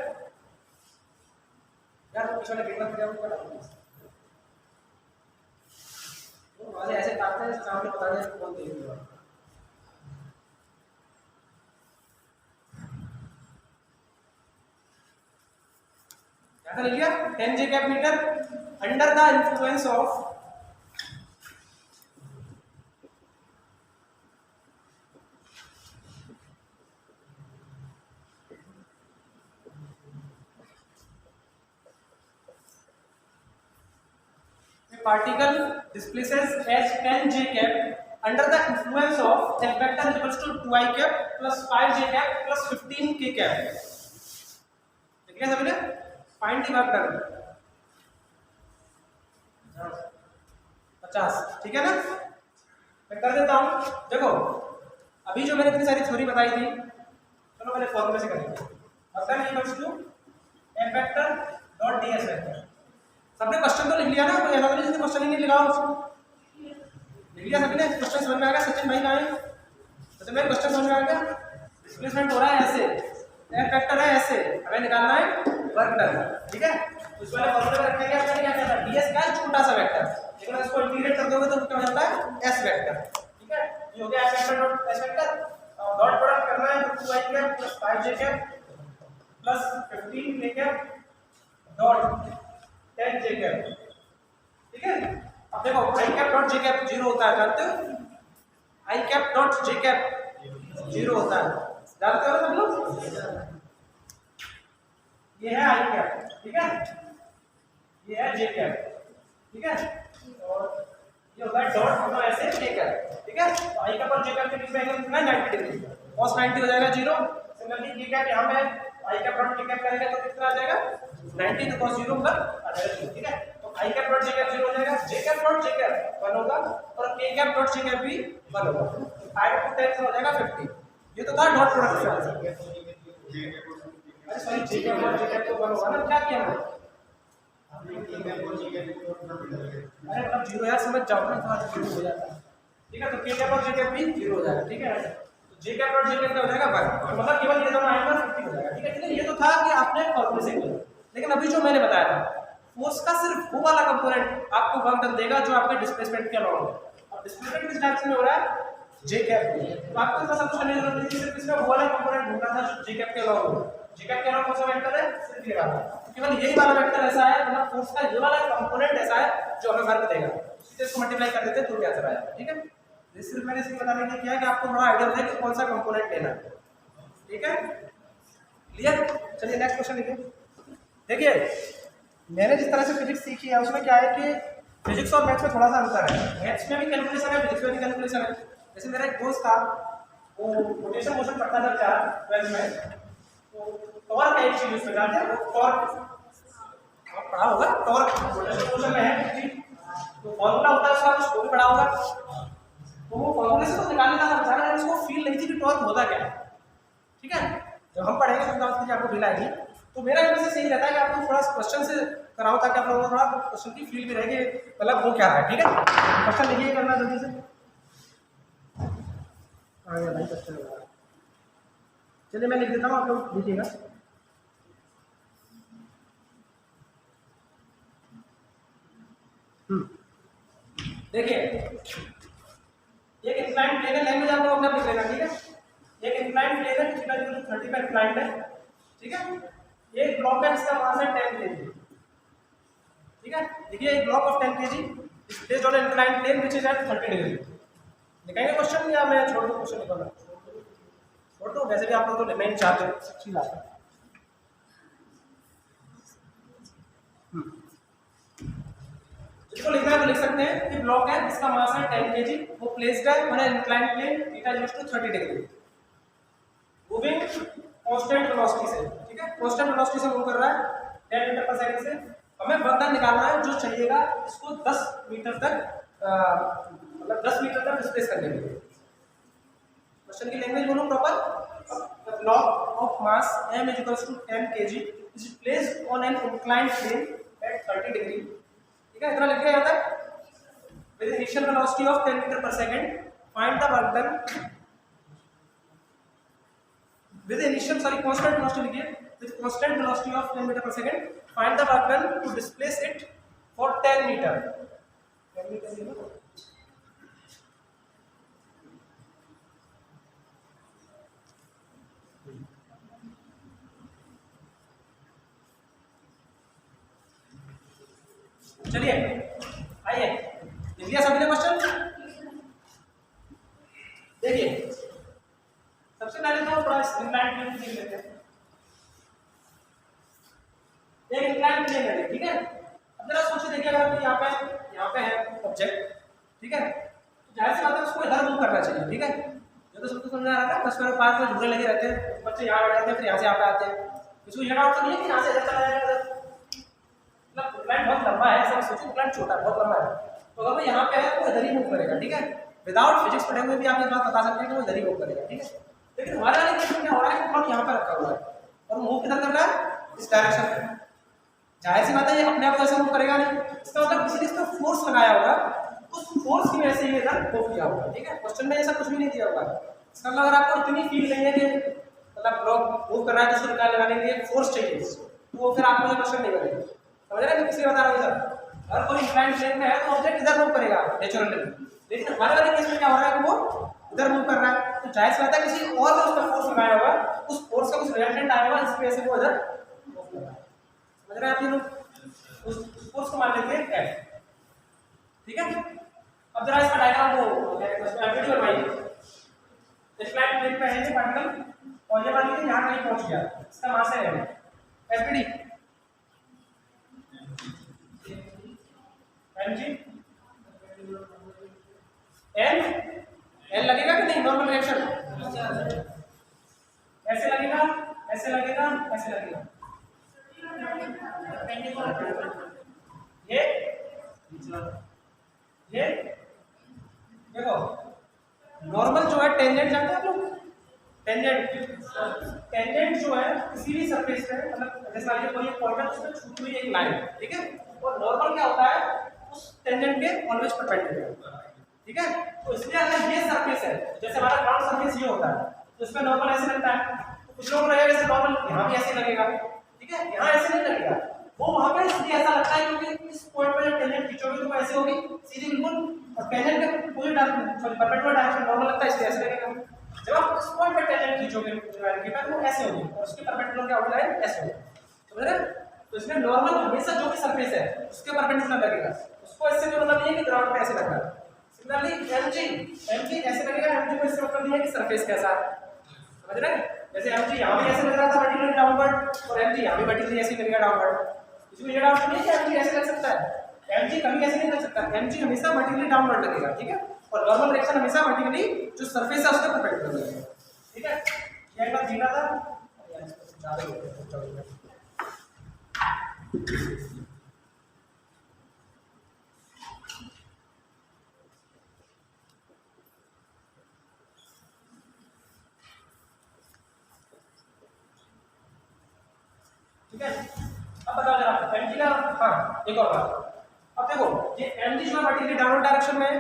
यार वो पिछले पेपर में क्या पढ़ा वो वाले ऐसे काटते हैं सामने पता नहीं कौन देख रहा है। क्या लिख लिया? tan j cap meter under the influence of particle displaces as tan j cap under the influence of f vector equals to 2i cap plus 5j cap plus 15k cap। ठीक है सबने? फाइंड द वेक्टर 50, ठीक है ना? मैं कर देता हूं। देखो अभी जो मैंने इतनी सारी थ्योरी बताई थी, चलो पहले फॉर्मूले से करेंगे। Vector equals to f vector dot ds vector. सबने क्वेश्चन तो लिख लिया ना? कोई ऐसा नहीं जिसने क्वेश्चन ही नहीं लिखा हो? लिख लिया सबने? क्वेश्चन समझ में आ गया? सचिन भाई कहाँ है? सचिन भाई क्वेश्चन समझ में आ गया? डिस्प्लेसमेंट हो रहा है ऐसे, एफ वेक्टर है ऐसे, हमें निकालना है वर्क डन, ठीक है। उस वाले फॉर्मूले में रखेंगे आपने क्या कहता है? ds का छोटा सा वेक्टर, लेकिन इसको इंटीग्रेट कर दोगे तो क्या हो जाता है? s वेक्टर, ठीक है। ये हो गया f vector dot s vector, dot product करना है 2i cap plus 5j cap plus 15k cap dot tan j cap, ठीक है। अब देखो i cap dot j cap 0 होता है, जानते हो? आई कैप डॉट जे कैप 0 होता है, जानते हो ना सब लोग। ये है आई कैप, ठीक है, ये है जे कैप, ठीक है, और ये होता है डॉट मतलब ऐसे जे कैप, ठीक है। तो आई कैप और जे कैप के बीच में एंगल कितना है 90 डिग्री, cos 90 हो जाएगा 0। सिमिलरली जे कैप यहाँ पे आई कैप डॉट जे कैप करेंगे तो कितना आ जाएगा 90, तो cos 0 पर आ जाएगा 0, ठीक है। तो आई कैप डॉट जे कैप 0 हो जाएगा, जे कैप डॉट जे कैप 1 होगा और के कैप डॉट जे कैप भी 1 होगा, 5 टू 10 हो जाएगा 50। ये तो था डॉट प्रोडक्ट से आंसर। अरे सॉरी, जे कैप और जे कैप तो 1 होगा ना, क्या किया मैंने, अरे अब 0 यार समझ जाओ ना, थोड़ा 0 हो जाता है, ठीक है। तो के कैप और जे कैप भी 0 हो जाएगा, ठीक है। तो जे कैप और जे कैप क्या हो जाएगा 1, मतलब केवल ये दोनों आएंगे 50 हो जाएगा, ठीक है। लेकिन ये तो था कि आपने कैलकुलेशन किया, लेकिन अभी जो मैंने बताया था फोर्स का सिर्फ वो वाला कंपोनेंट आपको वर्क डन देगा जो आपके डिस्प्लेसमेंट के अलाउंड है। अब डिस्प्लेसमेंट किस डायरेक्शन में हो रहा है, जे कैप में, तो आपको इतना सब कुछ करने की जरूरत नहीं है, सिर्फ इसमें वो वाला कंपोनेंट ढूंढना था जे कैप के अलाउंड। जे कैप के अलाउंड कौन सा वेक्टर है, सिर्फ ये वाला, केवल यही वाला वेक्टर ऐसा है, मतलब फोर्स का ये वाला कंपोनेंट ऐसा है जो हमें वर्क देगा, सीधे इसको मल्टीप्लाई कर देते हैं तो क्या आंसर आएगा, ठीक है। ये सिर्फ मैंने इसलिए बताने के लिए किया है कि आपको थोड़ा आइडिया रहे कि कौन सा कंपोनेंट लेना है, ठीक है, क्लियर। चलिए नेक्स्ट क्वेश्चन लिखिए। देखिए मैंने जिस तरह से फिजिक्स सीखी है उसमें क्या है कि फिजिक्स और मैथ्स में थोड़ा सा अंतर है, मैथ्स में भी कैलकुलेशन है, फिजिक्स में भी कैलकुलेशन है। जैसे मेरा एक दोस्त था, वो रोटेशन मोशन पढ़ता था 12th में, तो टॉर्क एक चीज उसमें जानते हैं, टॉर्क आप पढ़ा होगा, टॉर्क रोटेशन मोशन में है चीज, तो फॉर्मूला होता है उसका, उसको भी पढ़ा होगा। तो वो फॉर्मूले से तो निकालने का था, लेकिन उसको फील नहीं थी कि टॉर्क होता क्या है, ठीक है। जब हम पढ़ेंगे तो आपको फील आएगी। तो मेरा इनमें से यही रहता है कि आपको थोड़ा क्वेश्चन से कराओ ताकि आप लोगों को थोड़ा क्वेश्चन की फील भी रहेगी, मतलब वो क्या है, ठीक है। क्वेश्चन लिखिए करना जल्दी से, आ गया भाई क्वेश्चन। चलिए मैं लिख देता हूँ, आप लोग लिखिएगा। देखिए एक इंक्लाइंड प्लेन है, लैंग्वेज आप लोग अपना लिख लेना, ठीक है। एक इंक्लाइंड प्लेन है, थीटा इक्वल टू 30 पे इंक्लाइंड है, ठीक है। एक ब्लॉक है जिसका मास है 10 kg, ठीक है। देखिए एक block of 10 kg is placed on inclined plane which is at 30 degree. लिखेंगे क्वेश्चन या मैं छोड़ दूं क्वेश्चन लिखना, छोड़ दूं, वैसे भी आप लोग तो लिखना ही चाहते हो, अच्छी बात है। इसको लिखना है तो लिख सकते हैं कि ब्लॉक है जिसका मास है 10 kg, वो प्लेस्ड है on inclined plane theta equal to 30 degree, moving constant velocity से, ठीक है। कांस्टेंट वेलोसिटी से मूव कर रहा है 10 मीटर पर सेकंड से। हमें वर्क डन निकालना है जो चाहिएगा इसको 10 मीटर तक, मतलब 10 मीटर तक डिस्प्लेस करने के लिए। क्वेश्चन की लैंग्वेज बोलूं proper, block of mass m is equals to 10 kg is placed on an inclined plane at 30 degree, ठीक है। इतना लिख दिया यहाँ तक। With initial velocity of 10 metre per second find the work done with initial constant velocity लिखिए, with constant velocity of 10 meter per second find the work done to displace it for 10 meter, 10 meter चलिए आइए लिख लिया सभी ने क्वेश्चन। देखिए सबसे पहले तो थोड़ा इंक्लाइंड प्लेन देख लेते हैं। एक इंक्लाइंड प्लेन है, ठीक है। अब जरा सोचिए, देखिए अगर यहाँ पे है ऑब्जेक्ट, ठीक है, तो जाहिर सी बात है उसको इधर मूव करना चाहिए, ठीक है। ये तो सबको समझ आ रहा है, बस मेरे पास में झूले लगे रहते हैं, बच्चे यहाँ बैठ जाते हैं, फिर यहाँ से यहाँ पे आते हैं, इसको ये डाउट नहीं है कि यहाँ से इधर चला जाएगा, मतलब इंक्लाइंड बहुत लंबा है, ऐसा सोचिए इंक्लाइंड छोटा बहुत लंबा है, तो अगर वो यहाँ पे है तो इधर ही मूव करेगा, ठीक है। विदाउट फिजिक्स पढ़े हुए भी आप ये बात बता सकते हैं कि वो इधर ही मूव करेगा, ठीक है। लेकिन हमारे वाले केस में क्या हो रहा है कि ब्लॉक यहाँ पर रखा हुआ है और मूव किधर कर रहा है, इस डायरेक्शन में। जाहिर सी बात है ये अपने आप ऐसे मूव करेगा नहीं, इसका मतलब किसी ने इस पर फोर्स लगाया होगा, उस फोर्स की वजह से ये इधर मूव किया होगा, ठीक है। क्वेश्चन में ऐसा कुछ भी नहीं दिया होगा। इसका मतलब अगर आपको इतनी फील नहीं है कि मतलब ब्लॉक मूव कर रहा है तो उसको लगाने के लिए फोर्स चाहिए, तो वो फिर आपको ये क्वेश्चन नहीं करेगा, समझ रहे हैं। मैं किसी बता रहा हूँ सर, अगर कोई इंक्लाइंड प्लेन में है तो ऑब्जेक्ट इधर मूव करेगा नेचुरली, लेकिन हमारे वाले केस में क्या हो रहा है कि वो इधर मूव कर रहा है, तो जाहिर सी बात है किसी और ने उस पर फोर्स लगाया होगा, उस फोर्स का कुछ रिजल्टेंट आया होगा, इस वजह से वो इधर मूव कर रहा है, समझ रहे हैं आप ये लोग। उस फोर्स को मान लेते हैं F, ठीक है। अब जरा इसका डायग्राम वो एफबीडी बनवाइए। इस फ्लैट प्लेट पे है ये पार्टिकल और ये मान लीजिए यहाँ कहीं पहुंच गया, इसका मास है एफबीडी एमजी एन एन लगेगा कि नहीं? नॉर्मल रिएक्शन ऐसे लगेगा, ऐसे लगेगा, ऐसे लगेगा। ये देखो नॉर्मल जो है टेंजेंट जानते हैं आप लोग? टेंजेंट जो है किसी भी सरफेस पे मतलब जैसे मान लीजिए कोई पॉइंट है उसमें छूटी हुई एक लाइन, ठीक है, और नॉर्मल क्या होता है उस टेंजेंट के ऑलवेज परपेंडिकुलर, ठीक है। तो इसलिए अगर ये सरफेस है जैसे हमारा ग्राउंड सरफेस ये होता है तो इसमें नॉर्मल ऐसे लगता है, कुछ लोग लगेगा जैसे नॉर्मल यहाँ भी ऐसे लगेगा, ठीक है, यहाँ ऐसे नहीं लगेगा, वो वहां पे इसलिए ऐसा लगता है क्योंकि इस पॉइंट पे जब टेंजेंट खींचोगे तो ऐसे होगी सीधी बिल्कुल, और टेंजेंट का पूरी परपेंडिकुलर डायरेक्शन नॉर्मल लगता है इसलिए ऐसे लगेगा। जब आप इस पॉइंट पे टेंजेंट खींचोगे लाइन के वो ऐसे होगी और उसके परपेंडिकुलर क्या होगा लाइन ऐसे होगी, समझ रहे? तो इसमें नॉर्मल हमेशा जो भी सरफेस है उसके परपेंडिकुलर लगेगा, उसको इससे कोई मतलब नहीं है कि ग्राउंड पे ऐसे लग रहा है। सिमिलरली एमजी ऐसे लगेगा, एमजी को इससे मतलब नहीं है कि सरफेस कैसा है, समझ रहे हैं? जैसे एमजी यहाँ भी ऐसे लग रहा था वर्टिकली डाउनवर्ड और एमजी यहाँ भी वर्टिकली ऐसे लगेगा डाउनवर्ड, इसमें ये डाउट नहीं है कि एमजी ऐसे लग सकता है, एमजी कभी ऐसे नहीं लग सकता, एमजी हमेशा वर्टिकली डाउनवर्ड लगेगा, ठीक है, और नॉर्मल रिएक्शन हमेशा वर्टिकली जो सरफेस है उसके परपेंडिकुलर लगेगा, ठीक है। ये एक बात जीना था ज्यादा हो गया। ठीक है, अब बताओ जरा एमजी का, हाँ एक और बात, अब देखो ये एमजी जो है वर्टिकली डाउनवर्ड डायरेक्शन में,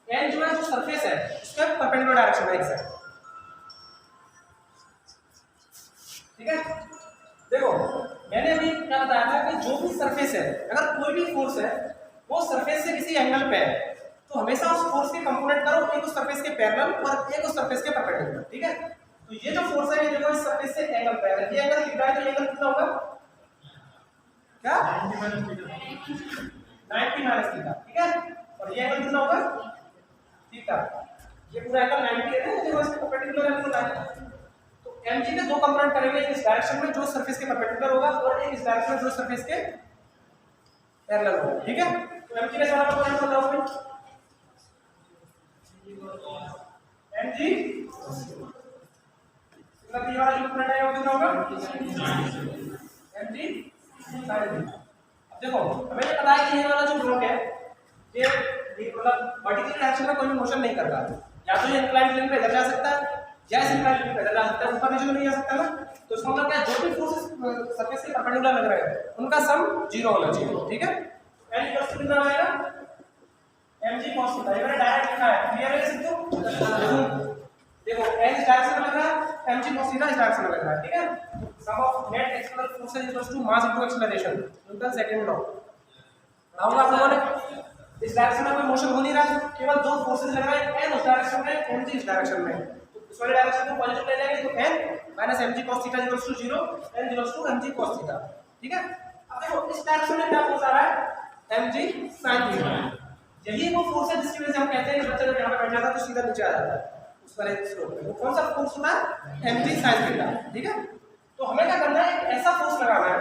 एन जो है जो सरफेस है उसके परपेंडिकुलर डायरेक्शन में एग्जैक्ट, ठीक है। देखो मैंने अभी क्या बताया था कि जो भी सरफेस है अगर कोई भी फोर्स है वो सरफेस से किसी एंगल पे है तो हमेशा उस फोर्स के कंपोनेंट करो एक उस सरफेस के पैरेलल और एक उस सरफेस के परपेंडिकुलर, ठीक है। तो ये जो फोर्स है ये देखो इस सरफेस से एंगल पे है, ये एंगल थीटा है तो ये एंगल कितना होगा क्या 90 माइनस थीटा, ठीक है, और ये एंगल कितना होगा थीटा, ये पूरा एंगल 90 है ना, देखो इसके परपेंडिकुलर एंगल है। तो mg के दो कंपोनेंट करेंगे, एक इस डायरेक्शन में जो सरफेस के परपेंडिकुलर होगा और एक इस डायरेक्शन में जो सरफेस के पैरेलल होगा, ठीक है। तो mg का सारा कंपोनेंट बताओ फिर mg मतलब ये वाला जो कंपोनेंट है वो कितना होगा mg sin थीटा। अब देखो हमें ये पता है कि ये वाला जो ब्लॉक है ये मतलब वर्टिकल डायरेक्शन में कोई भी मोशन नहीं कर रहा, या तो ये इंक्लाइंड प्लेन पे इधर जा सकता है या इस इंक्लाइंड प्लेन पे इधर जा सकता है, ऊपर नीचे नहीं जा सकता ना। तो इसका मतलब क्या है जो भी फोर्सेस सरफेस के परपेंडिकुलर लग रहे हैं उनका सम 0 होना चाहिए, ठीक है। n इक्वल टू कितना आएगा mg cos थीटा, ये मैंने डायरेक्ट लिखा है, क्लियर है सबको? देखो n इस डायरेक्शन में लग रहा है, mg cos थीटा इस डायरेक्शन में लग रहा है, ठीक है। Sum of net external forces equals to mass into acceleration, Newton second law. Now आप लोगों ने इस डायरेक्शन में कोई मोशन हो नहीं रहा है, केवल दो फोर्सेस लग रहा है, n उस डायरेक्शन में mg इस डायरेक्शन में, तो इस वाले डायरेक्शन को पॉजिटिव ले लेंगे तो n minus mg cos theta equals to 0, n equals to mg cos theta, ठीक है। अब देखो इस डायरेक्शन में क्या फोर्स आ रहा है mg sin थीटा, यही वो फोर्स है जिसकी वजह से हम कहते हैं कि बच्चा जब यहां पे बैठ जाता है तो सीधा नीचे आ जाता है उस वाले स्लोप पे, वो कौन सा फोर्स होता है mg sin थीटा, ठीक है। तो हमें क्या करना है एक ऐसा फोर्स लगाना है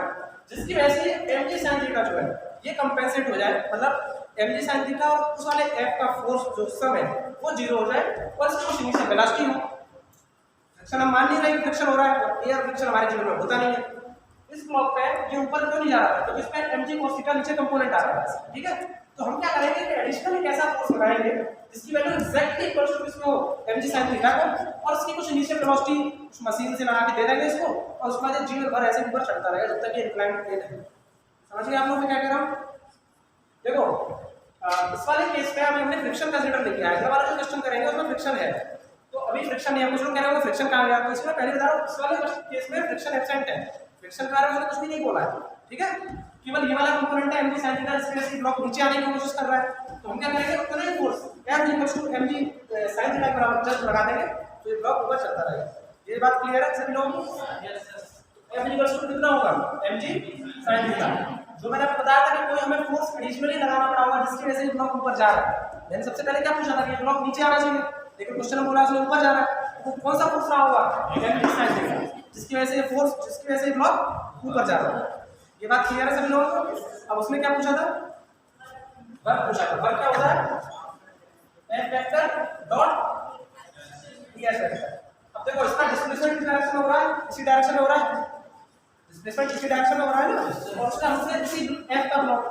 जिसकी वजह से mg sin थीटा जो है ये कंपेंसेट हो जाए, मतलब mg sin थीटा और उस वाले f का फोर्स जो सम है वो 0 हो जाए और इसकी कुछ इनिशियल वेलोसिटी हो। फ्रिक्शन हम मान नहीं रहे कि फ्रिक्शन हो रहा है, एयर फ्रिक्शन हमारे जीवन में होता नहीं है। इस ब्लॉक पे ये ऊपर क्यों नहीं जा रहा है, तो इसमें mg cos थीटा नीचे कंपोनेंट आ रहा है, ठीक है। तो हम क्या करेंगे कि एडिशनल एक ऐसा फोर्स लगाएंगे जिसकी वैल्यू एग्जैक्टली इक्वल टू इसको mg sin थीटा को और इसकी कुछ इनिशियल वेलोसिटी कुछ मशीन से लगा के दे देंगे इसको और उसके बाद जीवन भर ऐसे ऊपर चढ़ता रहेगा जब तक ये इंक्लाइंड प्लेन है। समझ गए आप लोग मैं क्या कह रहा हूं? देखो इस वाले केस में हमने फ्रिक्शन कंसीडर नहीं किया है, अगला वाला जो क्वेश्चन करेंगे उसमें फ्रिक्शन है, तो अभी फ्रिक्शन नहीं है, कुछ लोग कह रहे हैं फ्रिक्शन कहां गया, तो इसमें पहले बता रहा हूं इस वाले केस में फ्रिक्शन एब्सेंट है, फ्रिक्शन के बारे में कुछ भी नहीं बोला है, ठीक है। केवल ये वाला कंपोनेंट है mg sin थीटा, इसके ब्लॉक नीचे आने की कोशिश कर रहा है, तो हम क्या करेंगे उतना ही force m equals to mg sin theta के बराबर जस्ट लगा देंगे तो ये ब्लॉक ऊपर चलता रहेगा। ये बात क्लियर है सभी लोगों को? Yes yes. m equals to कितना होगा mg sin थीटा, जो मैंने आपको बताया था कि कोई हमें फोर्स एडिशनली लगाना पड़ा होगा जिसकी वजह से ये ब्लॉक ऊपर जा रहा है। मैंने सबसे पहले क्या पूछा था कि ब्लॉक नीचे आना चाहिए, लेकिन क्वेश्चन में बोला उसने ऊपर जा रहा है, तो कौन सा फोर्स रहा होगा, जिसकी वजह से ये फोर्स, जिसकी वजह से ये ब्लॉक ऊपर जा रहा है। ये बात क्लियर है सभी लोगों को। अब उसने क्या पूछा था, वर्क पूछा था। वर्क क्या होता है, F vector dot ds vector. अब देखो इसका डिस्प्लेसमेंट किस डायरेक्शन में हो रहा है, इसी डायरेक्शन में हो रहा है, डिस्प्लेसमेंट इसी डायरेक्शन में हो रहा है ना, और उसका हमसे इसी f का ब्लॉक,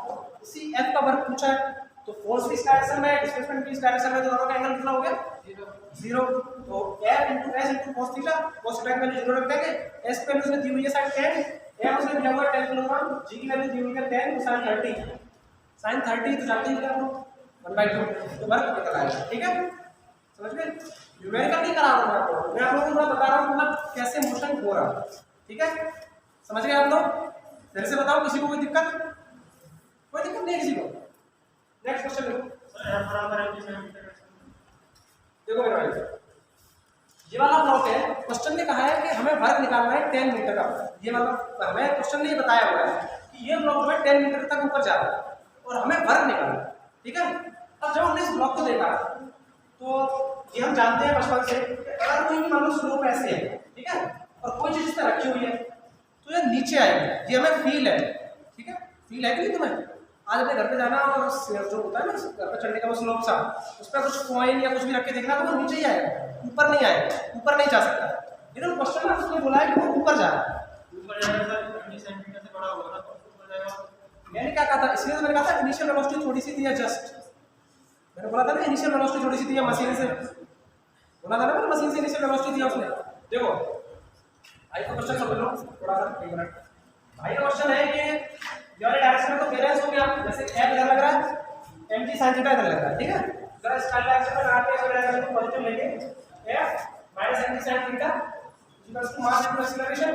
इसी f का वर्क पूछा है, तो फोर्स भी इस डायरेक्शन में, डिस्प्लेसमेंट भी इस डायरेक्शन में, तो दोनों का एंगल कितना हो गया 0। तो f * s * cos theta, cos theta की वैल्यू 0 रख देंगे, s की वैल्यू उसने दी हुई है sin 10, m उसने दिया हुआ है 10 किलोग्राम, g की वैल्यू दी हुई है 10 sin 30, sin 30 तो जानते हैं क्या आप लोग 1/2, तो वर्क निकल आएगा। ठीक है, समझ गए। न्यूमेरिकल नहीं करा रहा हूं मैं आप लोगों को बता रहा हूं मतलब कैसे मोशन हो रहा है। ठीक है, समझ गए आप लोग। फिर से बताओ, किसी को कोई दिक्कत नहीं है किसी को। नेक्स्ट क्वेश्चन देखो मेरे भाई, ये वाला ब्लॉक है, क्वेश्चन ने कहा है कि हमें वर्क निकालना है 10 मीटर का। ये मतलब हमें क्वेश्चन ने बताया हुआ है कि ये ब्लॉक में 10 मीटर तक ऊपर जा रहा है और हमें वर्क निकालना है। ठीक है, अब जब हमने इस ब्लॉक को देखा तो ये हम जानते हैं बचपन से, अगर कोई भी मान लो स्लोप ऐसे है, ठीक है, और कोई चीज इस तरह रखी हुई है तो ये नीचे आएगी, ये हमें फील है। ठीक है, फील है कि नहीं तुम्हें? आज अपने घर पे जाना और जो होता है ना घर पे चढ़ने का वो स्लोप सा, उस पर कुछ कॉइन या कुछ भी रख के देखना तो वो नीचे ही आएगा, ऊपर नहीं आएगा, ऊपर नहीं जा सकता। लेकिन क्वेश्चन में उसने बोला है कि वो ऊपर जा रहा है, ऊपर जाएगा सर 20 सेंटीमीटर से बड़ा होगा ना तो ऊपर जाएगा। मैंने क्या कहा था, इसलिए तो मैंने कहा था इनिशियल वेलोसिटी थोड़ी सी दी है, जस्ट मैंने बोला था ना इनिशियल वेलोसिटी थोड़ी सी दी है, मशीन से बोला था ना, मशीन से इनिशियल वेलोसिटी दिया उसने। देखो भाई का क्वेश्चन समझ लो थोड़ा सा, एक मिनट। भाई का क्वेश्चन है कि ये वाले डायरेक्शन में तो बैलेंस हो गया, जैसे f इधर लग रहा है, mg sin थीटा इधर लग रहा है। ठीक है, जरा इस डायरेक्शन में लगाते हैं, डायरेक्शन को पॉजिटिव लेंगे, f - mg sin theta equals to mass into acceleration.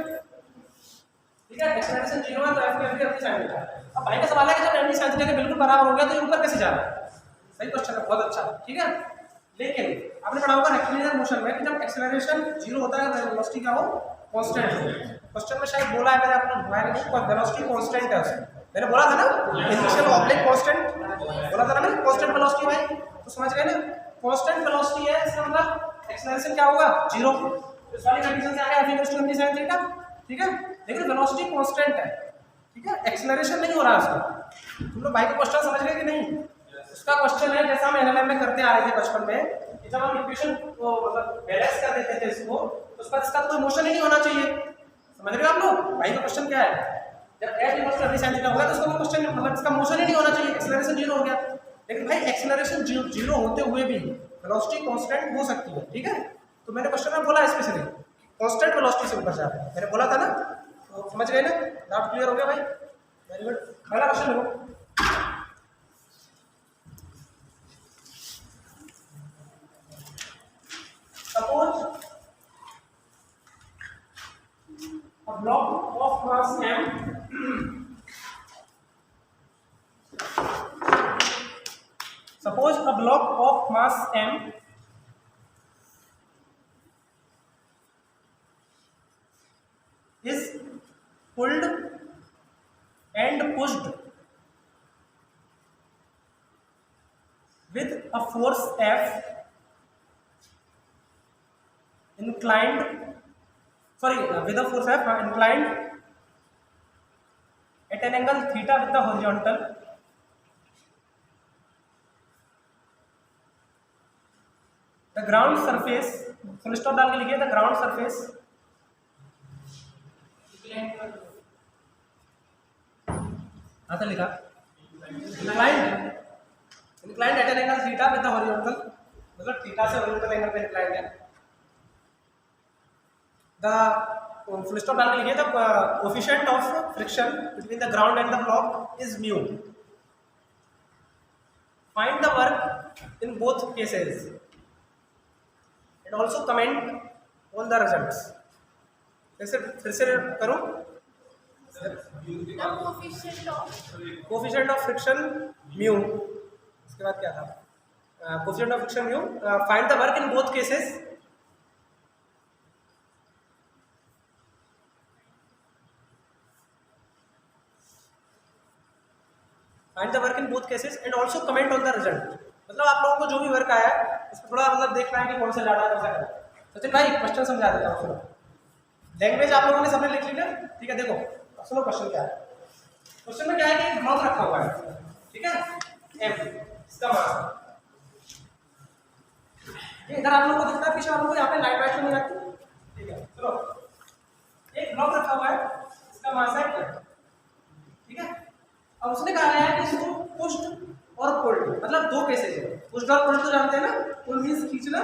ठीक है, एक्सीलरेशन 0 है तो f की वैल्यू mg sin थीटा। अब भाई का सवाल है कि जब mg sin थीटा के बिल्कुल बराबर हो गया तो ये ऊपर कैसे जा रहा है? सही क्वेश्चन है, बहुत अच्छा। ठीक है, लेकिन आपने पढ़ा होगा रेक्टिलिनियर मोशन में कि जब एक्सीलरेशन 0 होता है तो वेलोसिटी क्या हो, कांस्टेंट हो। क्वेश्चन में शायद बोला है मैंने, आपने भूलाया नहीं, पर वेलोसिटी कांस्टेंट है उसमें, मैंने बोला था ना इनिशियल ऑब्लिक कांस्टेंट, बोला था ना मैंने कांस्टेंट वेलोसिटी भाई, तो समझ गए ना कांस्टेंट वेलोसिटी है, इसका मतलब एक्सीलरेशन क्या होगा 0। इस वाली कंडीशन से आ गया f = mg sin थीटा। ठीक है, लेकिन वेलोसिटी कांस्टेंट है। ठीक है, एक्सीलरेशन नहीं हो रहा उसका। तुम लोग भाई का क्वेश्चन समझ गए कि नहीं? उसका क्वेश्चन है जैसा हम एनएलएम में करते आ रहे थे बचपन में कि जब हम इक्वेशन को मतलब बैलेंस कर देते थे इसको, तो उसका इसका कोई मोशन ही नहीं होना चाहिए। समझ रहे हो आप लोग? भाई का क्वेश्चन क्या है, जब f = mg sin थीटा होगा तो उसका कोई क्वेश्चन मतलब इसका मोशन ही नहीं होना चाहिए, एक्सीलरेशन 0 हो गया। लेकिन भाई एक्सीलरेशन 0 होते हुए भी वेलोसिटी कांस्टेंट हो सकती है। ठीक है, तो मैंने क्वेश्चन में बोला स्पेशली कांस्टेंट वेलोसिटी से ऊपर जा रहा है, मैंने बोला था ना, तो समझ गए ना? डाउट क्लियर हो गया भाई? Very good. अगला क्वेश्चन देखो, suppose a block of mass m suppose a block of mass m is pulled and pushed with a force F inclined, with a force F inclined at an angle theta with the horizontal, the ground surface, full stop डाल के लिखिए, the ground surface आता लिखा inclined at an angle theta with the horizontal, मतलब थीटा से होरिजेंटल एंगल पे इंक्लाइंड है। द फुल स्टॉप डाल के लिखिए, the coefficient of friction between the ground and the block is mu. Find the work in both cases and also comment on the results. फिर से करो, कोएफिशिएंट ऑफ फ्रिक्शन म्यू, इसके बाद क्या था, coefficient of friction mu, find the work in both cases, find the work in both cases and also comment on the result. मतलब आप लोगों को जो भी वर्क आया है उसमें थोड़ा मतलब देखना है कि कौन सा ज़्यादा है कौन सा कम। सचिन भाई क्वेश्चन समझा देता हूँ सुनो। लैंग्वेज आप लोगों ने सबने लिख ली ना, ठीक है। देखो सुनो क्वेश्चन क्या है। क्वेश्चन में क्या है कि एक ब्लॉक रखा हुआ है, ठीक है, एम, इसका मास ये इधर आप लोगों को दिखता है, पीछे आप लोगों को यहाँ पे लाइट वाइट नहीं रखती, ठीक है। चलो एक ब्लॉक रखा हुआ है, इसका मास है क्या, ठीक है। अब उसने कहा है कि इसको पुश्ड और पुल्ड, मतलब दो केसेस है। पुश्ड और पुल्ड तो जानते हैं ना, पुल मींस खींचना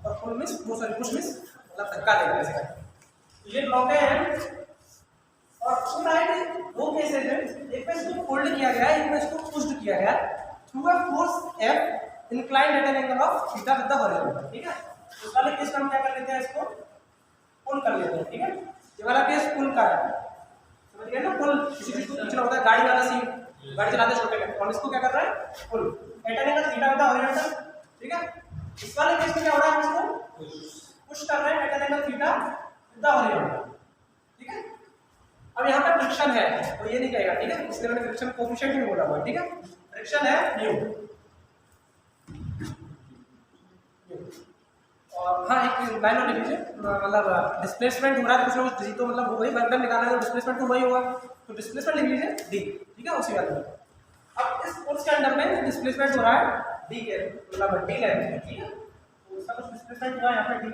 और पुल मींस पुश मींस मतलब धक्का देना ऐसे। ये ब्लॉक है और उसमें है दो केसेस है, एक में इसको पुल्ड किया गया है, एक में इसको पुश्ड किया गया है through a force F inclined at an angle of theta with the horizontal, ठीक है। तो पहले केस में हम क्या कर लेते हैं, इसको पुल कर लेते हैं, ठीक है। ये वाला केस पुल का है, समझ गए ना। पुल किसी चीज को खींचना होता है, गाड़ी वाला सीन, गाड़ी चलाते छोटे में, और इसको क्या कर रहा है, pull at an angle theta with the horizontal, ठीक है। इस वाले केस में क्या हो रहा है, हम इसको पुश कर रहे हैं at an angle theta with the horizontal, ठीक है। अब यहाँ पे फ्रिक्शन है तो ये नहीं कहेगा, ठीक है, इसलिए मैंने फ्रिक्शन कोएफिशिएंट भी बोला हुआ है, ठीक है। फ्रिक्शन है न्यू। और हाँ एक लाइन और लिख लीजिए, मतलब डिस्प्लेसमेंट हो रहा है कुछ ना कुछ, तो मतलब वही वर्क डन निकालना है, डिस्प्लेसमेंट तो वही होगा, तो डिस्प्लेसमेंट लिख लीजिए डी, ठीक है, उसी वाले में। अब इस फोर्स के अंदर में डिस्प्लेसमेंट हो रहा है डी के, मतलब डी लेंथ, ठीक है। तो इसका कुछ डिस्प्लेसमेंट हुआ यहाँ पे डी,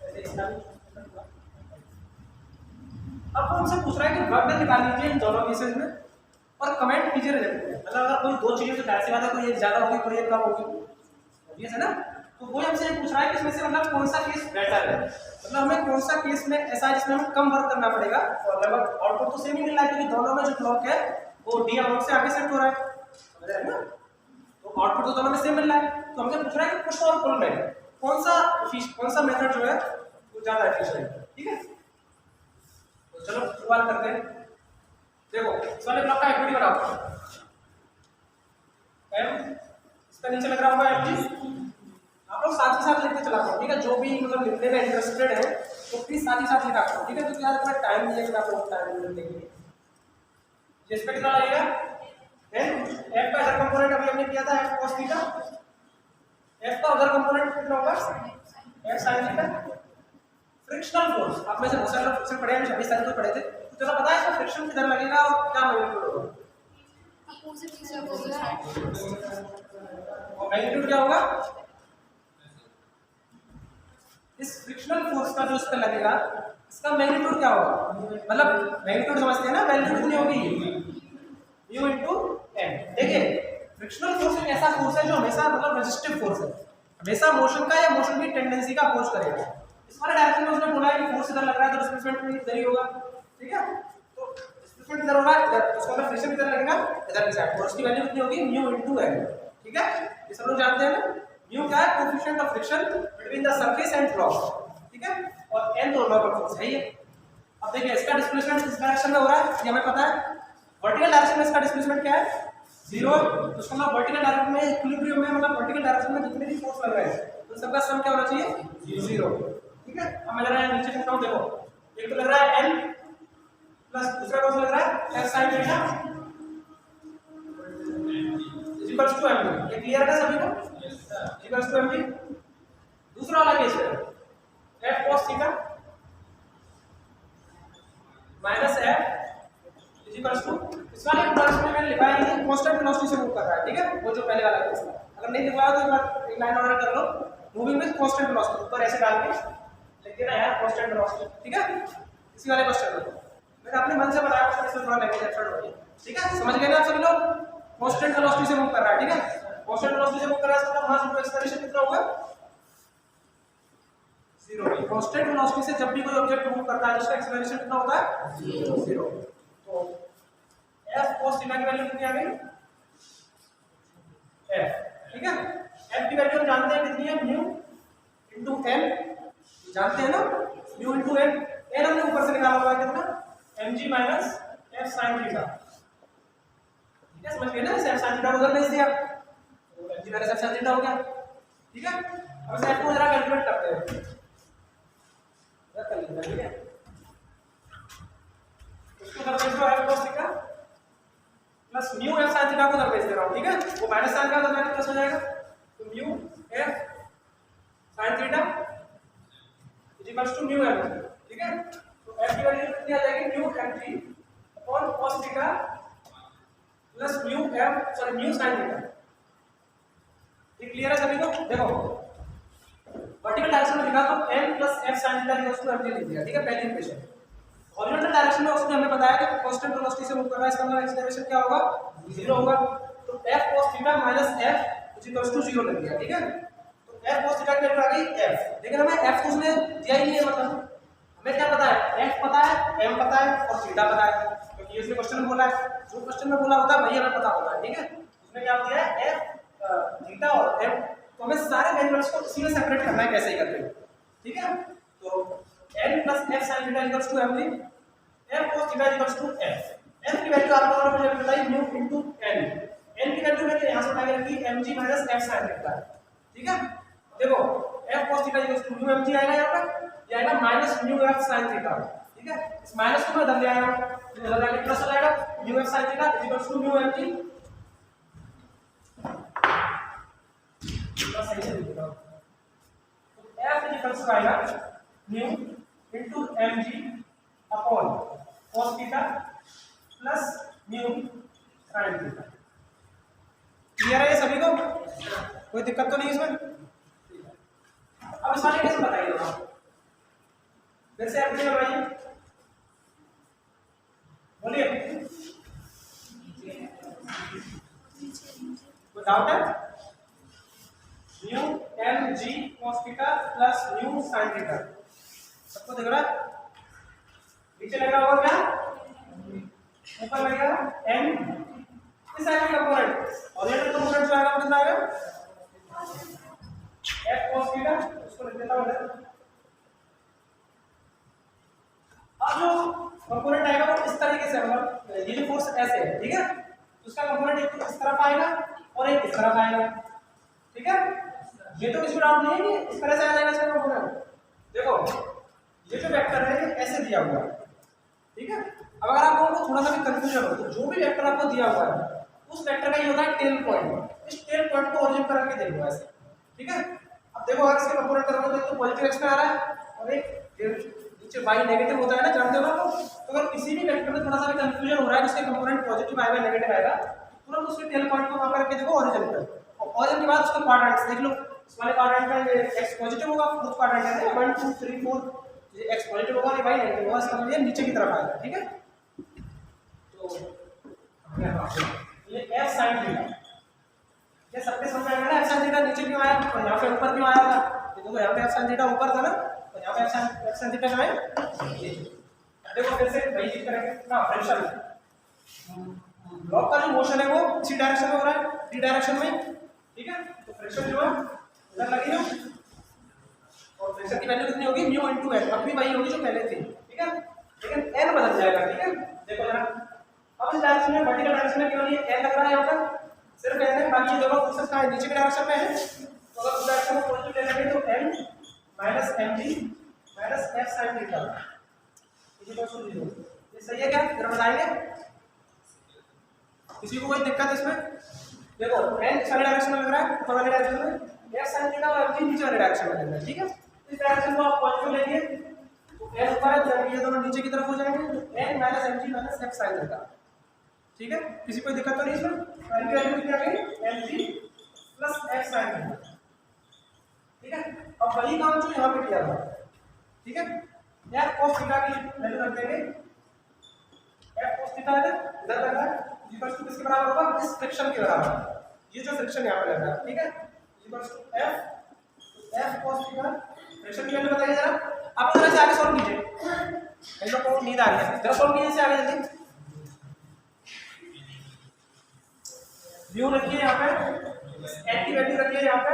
ऐसे इसका भी डिस्प्लेसमेंट हुआ। अब वो हमसे पूछ रहा है कि वर्क डन निकाल लीजिए इन दोनों केसेस में और कमेंट कीजिए रिजल्ट में। मतलब अगर कोई दो चीजें तो जाहिर सी बात है, कोई एक ज्यादा होगी कोई एक कम होगी, ऑब्वियस है ना। तो वो हमसे ये पूछ रहा है कि इसमें से मतलब कौन सा केस बेटर है, मतलब हमें कौन सा केस में ऐसा है जिसमें हमें कम वर्क करना पड़ेगा और लगभग आउटपुट तो सेम ही मिल रहा है, क्योंकि दोनों में जो ब्लॉक है वो डी अमाउंट से आगे सेट हो रहा है, समझ रहे हैं ना। तो आउटपुट तो दोनों में सेम मिल रहा है, तो हमसे पूछ रहा है कि पुश और पुल में कौन सा मेथड जो है वो ज्यादा एफिशिएंट है, ठीक है। तो चलो शुरुआत करते हैं। देखो इस वाले ब्लॉक का एक्टिविटी बनाओ, एम इसका नीचे लग रहा होगा एम जी, आप लोग साथ ही साथ लिखते चला करो, ठीक है। जो भी मतलब लिखने में इंटरेस्टेड है तो प्लीज साथ ही साथ लिखा करो, ठीक है, क्योंकि यार थोड़ा टाइम मिलेगा, बहुत टाइम लिखने के लिए। इस पे कितना लगेगा, एफ का इधर कंपोनेंट अभी हमने किया था एफ cos थीटा, एफ का उधर कंपोनेंट कितना होगा F sin theta. Frictional force आप में से बहुत सारे लोग फ्रिक्शन पढ़े हैं, 26 तारीख को पढ़े थे, तो चलो पता है इसका फ्रिक्शन किधर लगेगा और क्या मैग्नीट्यूड होगा, और मैग्नीट्यूड क्या होगा, इस फ्रिक्शनल फोर्स का जो इस पे लगेगा इसका मैग्नीट्यूड क्या होगा, मतलब मैग्नीट्यूड समझते हैं ना, वैल्यू कितनी होगी u into n। देखिए फ्रिक्शनल फोर्स एक ऐसा फोर्स है जो हमेशा मतलब रेजिस्टिव फोर्स है, हमेशा मोशन का या मोशन की टेंडेंसी का अपोज करेगा। इस वाले डायरेक्शन में उसने बोला है कि फोर्स इधर लग रहा है तो डिस्प्लेसमेंट भी इधर ही होगा, ठीक है। तो डिस्प्लेसमेंट इधर होगा, उसका मतलब फ्रिक्शन किधर लगेगा, इधर की साइड, फोर्स की वैल्यू कितनी होगी mu into n, ठीक है। ये सब लोग जानते हैं ना, mu क्या है, coefficient of friction between the surface and block, ठीक है, और n तो नॉर्मल फोर्स है ये। अब देखिए इसका डिस्प्लेसमेंट इस डायरेक्शन में हो रहा है, ये हमें पता है। वर्टिकल डायरेक्शन में इसका डिस्प्लेसमेंट क्या है, 0, तो उसका मतलब वर्टिकल डायरेक्शन में इक्विलिब्रियम में, मतलब वर्टिकल डायरेक्शन में जितने भी फोर्स लग रहे हैं तो सबका सम क्या होना चाहिए 0, ठीक है। अब मैं जरा नीचे लिखता हूं, देखो एक तो लग रहा है n प्लस दूसरा कौन सा लग रहा है f sin theta equals to mg, ये क्लियर है सभी को, इक्वल्स टू mg। दूसरा वाला केस है f cos theta minus f equals to, इस वाले केस में मैंने लिखा है ये कांस्टेंट वेलोसिटी से मूव कर रहा है, ठीक है, वो जो पहले वाला केस था। अगर नहीं लिखवाया तो एक बार एक लाइन ऑर्डर कर लो, मूविंग विद कांस्टेंट वेलोसिटी, ऊपर ऐसे डाल के लिख देना यार कांस्टेंट वेलोसिटी, ठीक है। इसी वाले क्वेश्चन में मैंने अपने मन से बनाया, इसमें थोड़ा लैंग्वेज एफर्ट हो गया, ठीक है। समझ गए ना आप सभी लोग, कांस्टेंट वेलोसिटी से मूव कर रहा है, ठीक है, कांस्टेंट वेलोसिटी से मूव कर रहा है, इसका मास इनटू एक्सेलरेशन कितना होगा 0। कांस्टेंट वेलोसिटी से जब भी कोई ऑब्जेक्ट मूव करता है उसका एक्सेलरेशन कितना होता है 0। तो f cos थीटा की वैल्यू कितनी आ गई f, ठीक है। f की वैल्यू हम जानते हैं कितनी है mu into n, जानते हैं ना, mu into n, n हमने ऊपर से निकाला हुआ है कितना mg minus f sin theta, ठीक है, समझ गए ना। f sin थीटा उधर भेज दिया तो mg minus f sin theta हो गया, ठीक है। अब इस f को जरा कैलकुलेट करते हैं, कर लेते हैं, ठीक है। उसको करते हैं f cos theta plus mu F sine theta को उधर भेज दे रहा हूँ, ठीक है, वो माइनस साइन का उधर प्लस हो जाएगा, तो mu F sine theta is equals to mu M, ठीक है। तो एफ की वैल्यू कितनी आ जाएगी, mu M G upon cos theta plus mu M sorry mu sine theta. ये क्लियर है सभी को? देखो वर्टिकल डायरेक्शन में लिखा तो m plus f sin theta equals to mg लिख दिया, ठीक है, पहली इक्वेशन। हॉरिजॉन्टल डायरेक्शन में उसने हमें बताया कि कांस्टेंट वेलोसिटी से मूव कर रहा है, इसका मतलब एक्सीलरेशन क्या होगा, 0 होगा। तो f cos theta minus f equals to 0 लग गया, ठीक है। तो f cos थीटा की वैल्यू आ गई f, लेकिन हमें f तो उसने दिया ही नहीं है, मतलब हमें क्या पता है, f पता है, m पता है और थीटा पता है, क्योंकि इसने क्वेश्चन में बोला है, जो क्वेश्चन में बोला होता है वही हमें पता होता है, ठीक है। उसने क्या दिया है, f थीटा और m, तो हमें सारे वेरिएबल्स को इसी में सेपरेट करना है, कैसे ही करते हैं, ठीक है। तो n plus f sin theta equals to m ली, f cos theta equals to f, f की वैल्यू आप लोगों ने मुझे बताई म्यू इनटू n, n की वैल्यू मैंने यहां से उठा के रखी mg minus f sin theta, ठीक है। देखो f cos theta equals to mu mg आएगा, यहां पर ये आएगा minus mu f sin theta, ठीक है। इस माइनस को मैं इधर ले आया हूं, तो इधर आके प्लस हो जाएगा mu f sin theta equals to mu mg, सही से लिख देता हूं। तो f इक्वल्स टू आएगा mu into mg upon cos theta plus mu sin theta. Clear है ये सभी को? कोई दिक्कत तो नहीं इसमें? अब इस वाले कैसे बताइए आप, फिर से आप बताइए, बोलिए, कोई डाउट है? Mu M G cos theta plus mu sin theta, सबको दिख रहा है? नीचे लगा होगा क्या, ऊपर लगेगा m, इस साइड का कंपोनेंट और ये कंपोनेंट जो आएगा वो कितना आएगा, f cos थीटा, उसको लिख देता हूं इधर। अब जो कंपोनेंट आएगा वो इस तरीके से, मतलब ये जो फोर्स ऐसे है, ठीक है, उसका कंपोनेंट एक तो इस तरफ आएगा और एक इस तरफ आएगा, ठीक है। ये तो किसी को डाउट नहीं है कि इस तरह से आ जाएगा इसका कंपोनेंट। देखो ये जो वेक्टर है ये ऐसे दिया हुआ है, ठीक है। अब अगर आप लोगों को थोड़ा सा भी कंफ्यूजन हो तो जो भी वेक्टर आपको दिया हुआ है उस वेक्टर का ये होता है टेल पॉइंट, इस टेल पॉइंट को ओरिजिन पर रख के देखो ऐसे, ठीक है। अब देखो अगर इसके कंपोनेंट करोगे तो पॉजिटिव एक्स में आ रहा है और एक नीचे y नेगेटिव होता है ना, जानते हो ना। तो अगर किसी भी वेक्टर में थोड़ा सा भी कंफ्यूजन हो रहा है जिसके कंपोनेंट पॉजिटिव आएगा नेगेटिव आएगा, तुरंत उसके टेल पॉइंट को वहां पर रख के देखो ओरिजिन पर, और ओरिजिन के बाद उसके क्वाड्रेंट्स देख लो। इस वाले क्वाड्रेंट में x पॉजिटिव होगा, फोर्थ क्वाड्रेंट है 1 2 3 4, ये x पॉजिटिव होगा और y नेगेटिव होगा, इसका मतलब ये नीचे की तरफ आएगा, ठीक है। तो ये f sin थीटा, ये सबके समझ में आएगा ना, f sin थीटा नीचे क्यों आया और यहाँ पे ऊपर क्यों आया था, देखो यहाँ पे f sin थीटा ऊपर था ना, और यहाँ पे f sin थीटा कहाँ है, ये देखो फिर से वही चीज करेंगे ना, फ्रिक्शन ब्लॉक का जो मोशन है वो इसी डायरेक्शन में हो रहा है, डी डायरेक्शन में, ठीक है। तो फ्रिक्शन जो है इधर लगी ना, और फ्रिक्शन की वैल्यू कितनी होगी, म्यू इनटू एन, अब भी वही होगी जो पहले थी, ठीक है, लेकिन एन बदल जाएगा, ठीक है। देखो जरा अब इस डायरेक्शन में वर्टिकल डायरेक्शन में केवल ये एन लग रहा है, यहाँ पर सिर्फ एन है, बाकी दोनों फोर्सेस कहाँ है, नीचे के डायरेक्शन में है। तो अगर उस डायरेक्शन में पॉजिटिव ले लेंगे तो N minus M G minus F sine theta equal to 0, ये सही है क्या, जरा बताएंगे किसी को कोई दिक्कत इसमें? देखो एन इस वाले डायरेक्शन में लग रहा है, ऊपर वाले डायरेक्शन में एफ साइन थीटा और एम जी नीचे वाले डायरेक्शन में लग रहा है, ठीक है। इस डायरेक्शन को आप पॉजिटिव लेंगे तो एन ऊपर है तो ये दोनों नीचे की तरफ हो जाएंगे, तो N minus M G minus F sine theta, ठीक है। किसी कोई दिक्कत तो नहीं इसमें? एन की वैल्यू कितनी आ गई, M G plus F sine theta, ठीक है। अब वही काम जो यहाँ पे किया था, ठीक है, एफ cos थीटा की वैल्यू रख देंगे, एफ cos थीटा इधर लग रहा है इक्वल टू किसके बराबर होगा, इस फ्रिक्शन के बराबर, ये जो फ्रिक्शन यहाँ पे लग रहा है, ठीक है, equal to F cos theta, friction की वैल्यू बताइए जरा, आप जरा से आगे सॉल्व कीजिए, इन लोगों को नींद आ रही है, जरा सॉल्व कीजिए से आगे जल्दी। व्यू रखिए यहाँ पे, एन की वैल्यू रखिए यहाँ पे,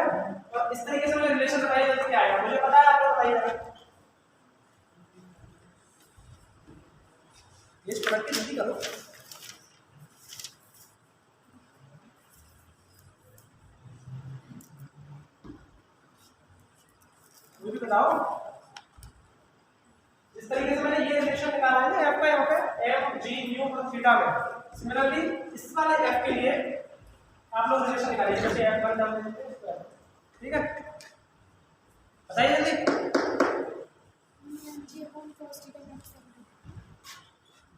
और इस तरीके से मुझे रिलेशन बताइए जल्दी क्या आएगा, मुझे पता है आप लोग बताइए, ये प्रोडक्ट जल्दी करो। मुझे बताओ, जिस तरीके से मैंने ये रिलेशन निकाला है ना आपका यहाँ पे M G mu plus theta में, सिमिलरली इस वाले f के लिए आप लोग रिलेशन निकालिए, जैसे f1 डाल देते हैं, ठीक है, बताइए जल्दी।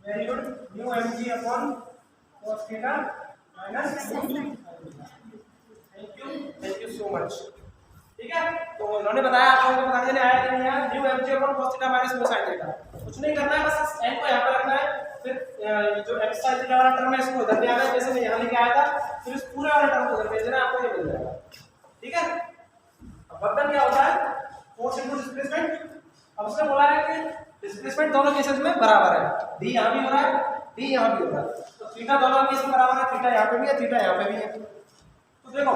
Very good, mu mg upon cos theta minus, thank you so much, ठीक है। तो उन्होंने बताया, आप लोगों को बताने देने आया नहीं यार, mu mg upon cos theta minus mu sin theta, कुछ नहीं करना है, बस n को यहाँ पर रखना है, फिर जो x sin थीटा वाला टर्म है इसको उधर ले आना है, जैसे मैं यहाँ लेके आया था, फिर इस पूरे वाले टर्म को उधर भेज देना, आपको ये मिल जाएगा, ठीक है। अब वर्तन क्या होता है, फोर्स इनटू डिस्प्लेसमेंट। अब उसने बोला है कि डिस्प्लेसमेंट दोनों केसेस में बराबर है, d यहाँ भी हो रहा है, d यहाँ भी हो रहा है, तो थीटा दोनों केस में बराबर है, थीटा यहाँ पे भी है, थीटा यहाँ पे भी है। तो देखो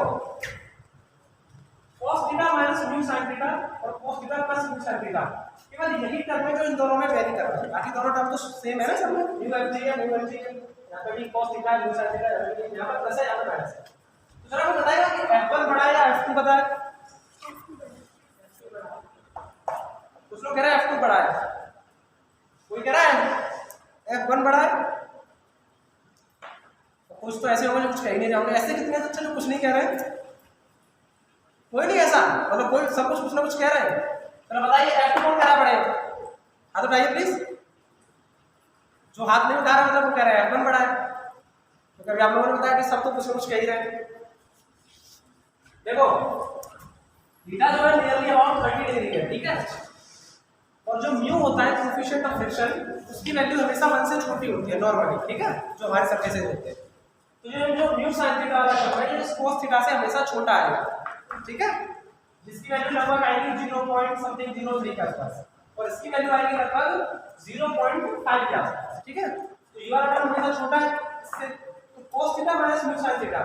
cos theta minus mu sin theta और cos theta plus mu sin theta, केवल यही टर्म है जो इन दोनों में वेरी कर रहा है, बाकी दोनों टर्म तो सेम है ना सब में, म्यू mg है, म्यू mg है, यहाँ पे भी cos theta mu sin theta, यहाँ पर प्लस है, यहाँ पे माइनस है। तो जरा मुझे बताइएगा कि f1 बड़ा है या f2 बड़ा है? कुछ लोग कह रहे हैं f2 बड़ा है, कोई कह रहा है f1 बड़ा है, कुछ तो ऐसे होंगे जो कुछ कह ही नहीं जाओगे, ऐसे कितने अच्छे जो कुछ नहीं कह रहे हैं, कोई नहीं ऐसा, मतलब कोई सब कुछ ना कुछ कह रहे हैं। चलो बताइए f2 कौन कह रहा पड़ेगा, हाथ उठाइए प्लीज, जो हाथ नहीं उठा रहा मतलब वो कह रहा है f1 बड़ा है। तो कभी आप लोगों ने बताया कि सब तो कुछ ना कुछ कह ही रहे हैं। देखो थीटा जो है नियरली अबाउट 30 डिग्री है, ठीक है, और जो म्यू होता है कोएफिशिएंट ऑफ फ्रिक्शन, उसकी वैल्यू हमेशा 1 से छोटी होती है नॉर्मली, ठीक है, जो हमारे सरफेसेस होते हैं। तो ये जो म्यू sin थीटा वाला टर्म है ये cos थीटा से हमेशा छोटा आएगा, ठीक है, जिसकी वैल्यू लगभग आएगी 0.03 के आसपास, और इसकी वैल्यू आएगी लगभग 0.5 के आसपास, ठीक है। तो ये वाला टर्म हमेशा छोटा है, इससे तो cos theta minus mu sin theta,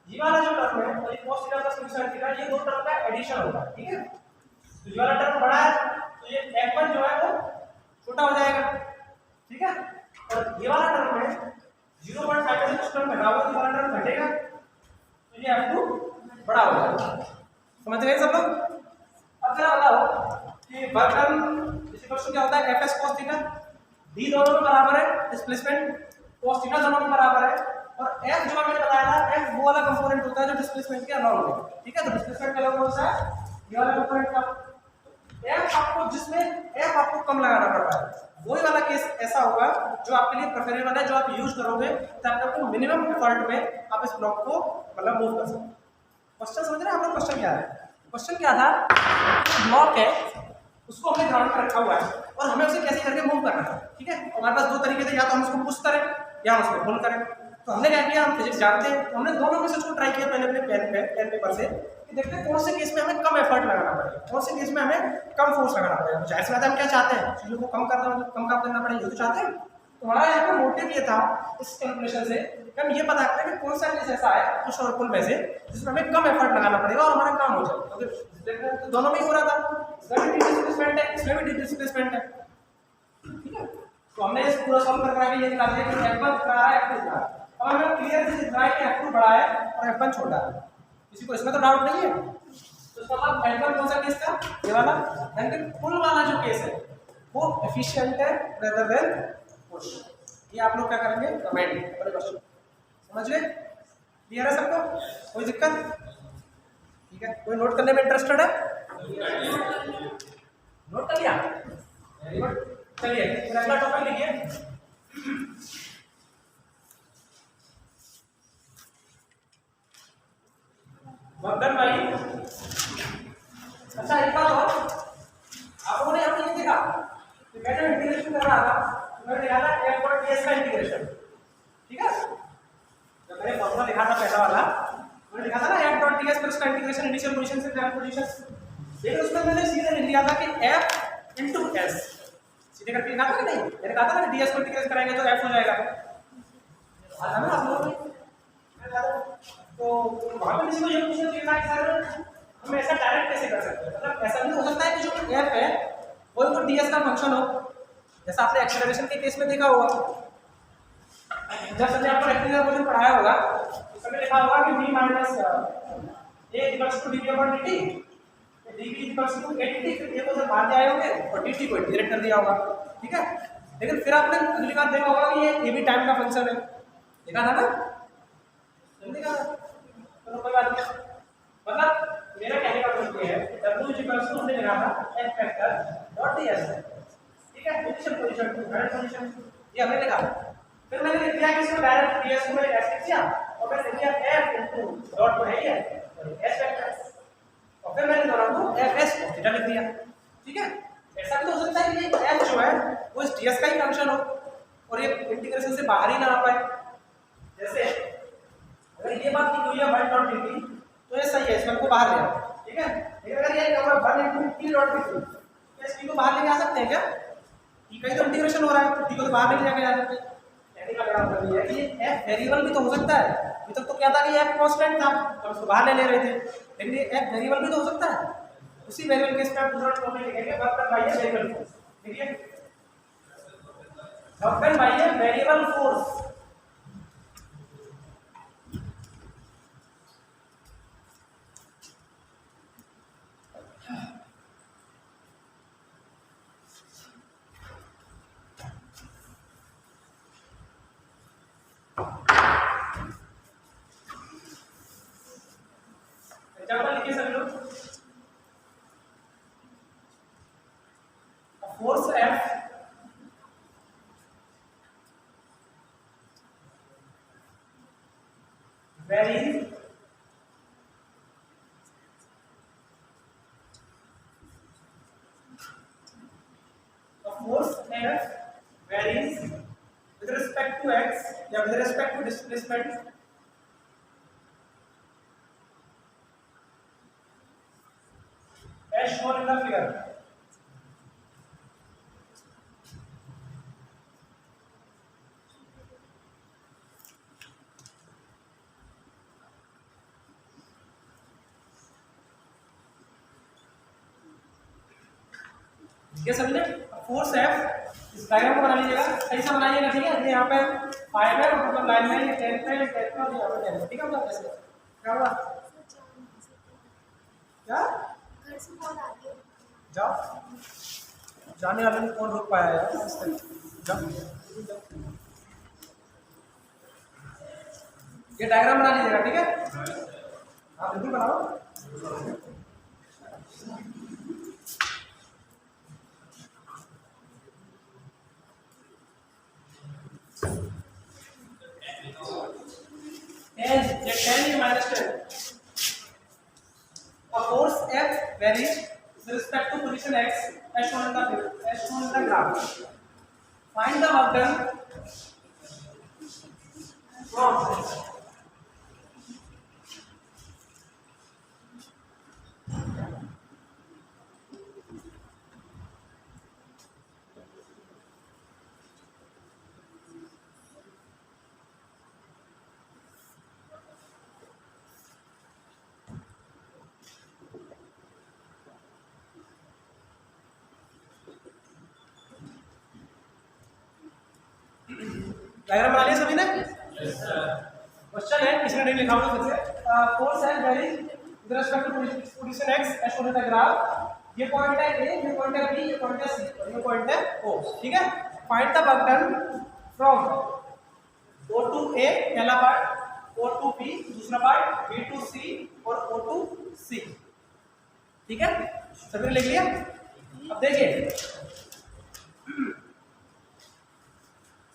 ये वाला जो टर्म है और ये cos theta plus mu sin theta, ये दो टर्म का एडिशन होगा, ठीक है। तो ये वाला टर्म बड़ा है तो ये f1 जो है वो छोटा हो जाएगा, ठीक है, और ये वाला टर्म है 0.5 से कुछ टर्म घटाओगे तो वाला टर्म घटेगा, तो ये f2 बड़ा हो जाएगा, समझ गए सब लोग। अब जरा बताओ कि वर्क डन इस इक्वेशन क्या होता है, fs cos थीटा, d दोनों में बराबर है, डिस्प्लेसमेंट cos थीटा दोनों में बराबर है, और f जो मैंने बताया था f वो वाला कंपोनेंट होता है जो डिस्प्लेसमेंट के अलाउंग है, ठीक है। तो डिस्प्लेसमेंट का कौन सा है, ये वाला कंपोनेंट का, f आपको जिसमें f आपको कम लगाना पड़ रहा है वही वाला केस ऐसा होगा जो आपके लिए प्रेफरेबल है, जो आप यूज करोगे ताकि आपको मिनिमम एफर्ट में आप इस ब्लॉक को मतलब मूव कर सकें। क्वेश्चन समझ रहे हैं आप लोग, क्वेश्चन क्या है, क्वेश्चन क्या था, ब्लॉक है उसको हमने ग्राउंड पर रखा हुआ है और हमें उसे कैसे करके मूव करना है, ठीक है। हमारे पास दो तरीके थे, या तो हम उसको पुश करें या हम उसको पुल करें। तो हमने क्या किया, हम फिजिक्स जानते हैं तो हमने दोनों में से उसको ट्राई किया पहले अपने पेन पेपर से कि देखते हैं कौन से केस में हमें कम एफर्ट लगाना पड़ेगा, कौन से केस में हमें कम फोर्स लगाना पड़ेगा। जाहिर सी बात है हम क्या चाहते हैं, चीज़ों को कम करना, कम काम करना पड़ेगा, ये तो चाहते हैं। तो हमारा यहाँ पर मोटिव ये था इस कैलकुलेशन से कि हम ये पता करें कि कौन सा केस ऐसा है पुश और पुल में से जिसमें हमें कम एफर्ट लगाना पड़ेगा और हमारा काम हो जाएगा, क्योंकि तो दोनों में ही हो रहा था, इसमें भी डिस्प्लेसमेंट है, इसमें भी डिस्प्लेसमेंट है, ठीक है। तो हमने इस पूरा सॉल्व करके ये निकाल दिया कि f1 बड़ा है, f2 बड़ा है। अब हमें क्लियर दिख रहा है कि f2 बड़ा है और f1 छोटा है, किसी को इसमें तो डाउट नहीं है। तो इसका मतलब f1 कौन सा केस था, ये वाला, यानी कि पुल वाला जो केस है वो एफिशिएंट है रेदर देन पुश। ये आप लोग क्या करेंगे, कमेंट अपने क्वेश्चन समझ गए, क्लियर है सबको, कोई दिक्कत, ठीक है। कोई नोट करने में इंटरेस्टेड है, नोट कर लिया, वेरी गुड। चलिए फिर अगला टॉपिक लिखिए, वर्धन भाई। अच्छा एक बात और, आप लोगों ने यहाँ पे ये देखा कि मैं जब इंटीग्रेशन कर रहा था तो मैंने लिखा था f और ds का इंटीग्रेशन, ठीक है। जब मैंने फॉर्मूला लिखा था पहला वाला, मैंने लिखा था ना f डॉट ds पर इसका इंटीग्रेशन इनिशियल पोजीशन से फाइनल पोजीशन, लेकिन उसमें मैंने सीधे लिख दिया था कि f इनटू s, सीधे करके लिखा था कि नहीं, मैंने कहा था ना कि ds को इंटीग्रेट कराएंगे तो f हो जाएगा, आता ना आप लोगों ने। तो वहां पे किसी को ये पूछना चाहिए था कि सर हम ऐसा डायरेक्ट कैसे कर सकते हैं, मतलब ऐसा भी हो सकता है कि जो f है वो तो ds का फंक्शन हो, जैसा आपने एक्सेलरेशन के केस में देखा होगा, जब हमने आपको एक्सेलरेशन पोजीशन पढ़ाया होगा तो हमने लिखा होगा कि v minus a equals to dv upon dt, dv equals to a dt, फिर a को जब बाहर ले आए होंगे और dt को इंटीग्रेट कर दिया होगा, ठीक है। लेकिन फिर आपने अगली बात देखा होगा कि ये भी टाइम का फंक्शन है, देखा था ना, नहीं देखा था? चलो कोई बात नहीं। मतलब मेरा कहने का मतलब ये है कि W इक्वल्स टू हमने लिखा था F फैक्टर डॉट ds, ठीक है, initial position to current position, ये हमने लिखा। फिर मैंने लिख दिया कि इसमें डायरेक्ट ds को मैंने ऐसे लिख दिया और मैंने लिख दिया F इनटू डॉट को है ये और S फैक्टर, और फिर मैंने दोनों को Fs cos थीटा लिख दिया, ठीक है। ऐसा भी तो हो सकता है कि F जो है वो इस ds का ही फंक्शन हो और ये इंटीग्रेशन से बाहर ही ना आ पाए। जैसे अगर ये बात की हुई है 1 डॉट dt तो ये सही है, इस 1 को बाहर ले आओ, ठीक है। लेकिन अगर ये कहा 1 इनटू t डॉट dt तो इस t को बाहर लेके आ सकते हैं क्या? t का ही तो इंटीग्रेशन हो रहा है, तो t को तो बाहर लेके जा सकते हैं। कहने का मेरा मतलब ये है कि f वेरिएबल भी तो हो सकता है। अभी तक तो क्या था कि f कांस्टेंट था तो उसको बाहर ले रहे थे, लेकिन ये f वेरिएबल भी तो हो सकता है। उसी वेरिएबल के इसमें दूसरा टॉपिक लिखेंगे work done by variable force, ठीक है। Work done by variable force, example लिखिए सभी लोग। Force F varies with respect to x या with respect to displacement as shown in the figure। ये समझे? फोर्स F, इस डायग्राम को बना लीजिएगा, सही से बनाइएगा, ठीक है। ये यहाँ पे 5 है और मतलब लाइन में ये 10 है, ये 10 है और यहाँ पे 10 है, ठीक है। मतलब ऐसे क्या हुआ? क्या घर से कॉल आ गया, जाओ, जाने वाले को कौन रोक पाया यार? जाओ, ये डायग्राम बना लीजिएगा, ठीक है। आप बिल्कुल बनाओ। ये 10 ये -10। A force F varies with respect to position x as shown in the graph. Find the work done from diagram बना लिया सभी ने? क्वेश्चन है, किसने नहीं लिखा होगा फिर से। Force F varies with respect to position x as shown in the graph। ये पॉइंट है A, ये पॉइंट है B, ये पॉइंट है C और ये पॉइंट है O, ठीक है। Find the work done from O to A पहला पार्ट, O to B दूसरा पार्ट, B to C और O to C, ठीक है। सभी ने लिख लिया? अब देखिए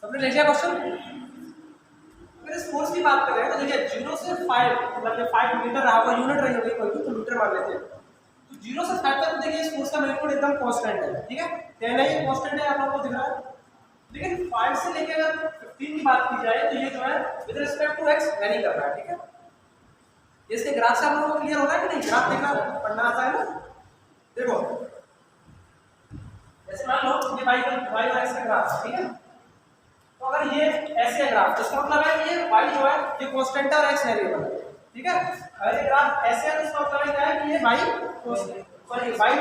सबने लिख लिया क्वेश्चन। अगर इस फोर्स की बात करें तो देखिए 0 से 5 मतलब 5 मीटर रहा होगा, यूनिट रही होगी कोई तो मीटर मान लेते हैं। तो 0 से 5 तक देखिए इस फोर्स का मैग्नीट्यूड एकदम कांस्टेंट है, ठीक है। 10 है, ये कांस्टेंट है, आप लोगों को दिख रहा है। लेकिन 5 से लेकर अगर 15 की बात की जाए तो ये जो है with respect to x vary कर रहा है, ठीक है। इसके ग्राफ से आप लोगों को क्लियर हो रहा है कि नहीं? ग्राफ देखना पढ़ना आता है ना? देखो जैसे मान लो ये y और x का ग्राफ, ठीक है। तो अगर ये ऐसे ग्राफ, इसका मतलब है कि ये y जो है ये कांस्टेंट है और x वेरिएबल है, ठीक है। अगर ये ग्राफ ऐसे है तो इसका मतलब क्या है कि ये y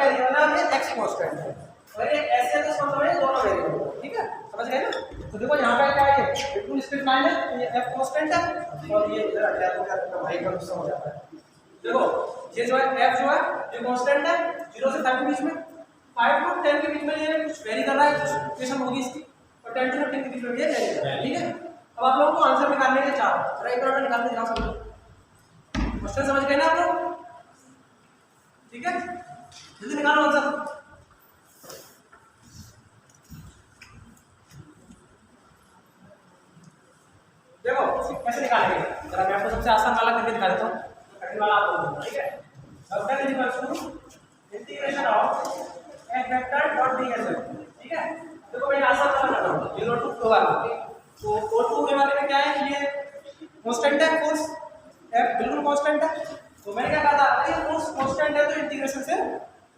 वेरिएबल है और ये x कांस्टेंट है। अगर ये ऐसे है तो इसका मतलब है दोनों वेरिएबल है, ठीक है। समझ गए ना? तो देखो यहाँ पे क्या है, ये बिल्कुल स्ट्रेट लाइन है, तो ये f कांस्टेंट है और ये इधर आ जाता है तो y का गुस्सा हो जाता है। देखो ये जो है f जो है ये कांस्टेंट है 0 से 5 के बीच में, 5 और 10 के बीच में ये कुछ वेरी कर रहा है, कुछ इक्वेशन होगी इसकी, और 10 to 15 के बीच में ये वेरी कर रहा है, ठीक है। अब आप लोगों को आंसर निकालने के चार, जरा एक मिनट निकालने जाओ समझो। क्वेश्चन समझ गए ना आप लोग? ठीक है, जल्दी निकालो आंसर। देखो कैसे निकालेंगे, जरा मैं आपको सबसे आसान वाला करके दिखा देता हूँ, कठिन वाला आप लोगों को, ठीक है। अब क्या integration of F vector dot D S, ठीक है। देखो मैं आसान वाला कर रहा हूँ, 0 to 2 वाला। तो O2 के बारे में क्या है, ये कांस्टेंट है, फोर्स F बिल्कुल कांस्टेंट है। तो मैंने क्या कहा था, अगर फोर्स कांस्टेंट है तो इंटीग्रेशन से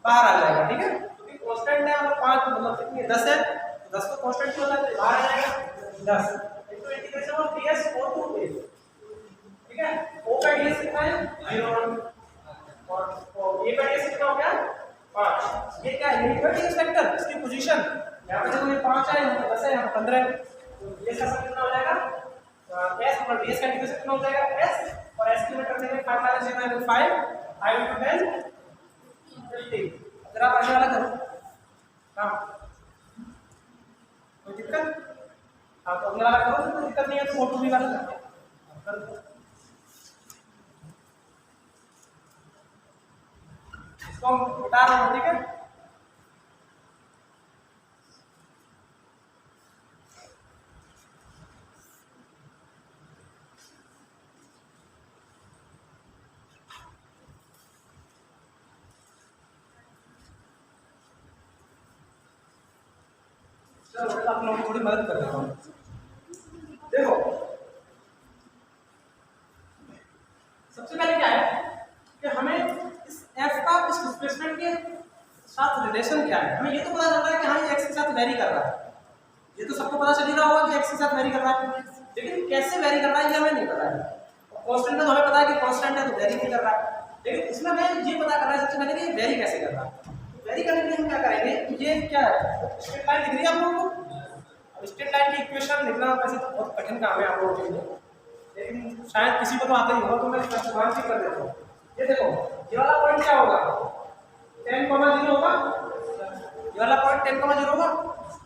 बाहर आ जाएगा, ठीक है। क्योंकि कांस्टेंट है और 5 मतलब कितनी है, 10 है, 10 तो कांस्टेंट क्यों होता है, तो बाहर आ जाएगा 10 into integration of ds O2 a, ठीक है। O का ds कितना है 0 और a का ds कितना हो गया 5। ये क्या है, ये ds वेक्टर, इसकी पोजीशन यहाँ पे देखो, ये 5 है, यहाँ पे 10 है, यहाँ पे 15 है। तो ds का कितना हो जाएगा s और ds का इंटीग्रेशन कितना हो जाएगा s, और s की लिमिट रख देंगे 5 माइनस 5 into 10 50। जरा आगे वाला करो। हाँ कोई दिक्कत? हाँ तो अगला वाला करो, तो कोई दिक्कत नहीं है, तो O2 भी वाला कर दो। इसको हटा रहा हूँ, ठीक है। चलो आप लोगों को थोड़ी मदद कर देता हूँ। देखो सबसे पहले क्या है कि हमें इस f का इस डिस्प्लेसमेंट के साथ रिलेशन क्या है, हमें ये तो पता चल रहा है कि हाँ ये x के साथ वेरी कर रहा है, ये तो सबको पता चल ही रहा होगा कि x के साथ वेरी कर रहा है, लेकिन कैसे वेरी कर रहा है ये हमें नहीं पता है। कांस्टेंट तो हमें पता है कि कांस्टेंट है तो वेरी नहीं कर रहा है, लेकिन इसमें हमें ये पता करना है सबसे पहले कि वेरी कैसे कर रहा है। वेरी करने के लिए हम क्या करेंगे, ये क्या है, स्ट्रेट लाइन दिख रही है आप लोगों को। अब स्ट्रेट लाइन की इक्वेशन लिखना वैसे तो बहुत कठिन काम है आप लोगों के लिए, लेकिन शायद किसी को तो आता ही होगा, तो मैं इसका सवाल चेक कर देता हूँ। ये देखो ये वाला पॉइंट क्या होगा 10,0 होगा, ये वाला पॉइंट 10,0 होगा।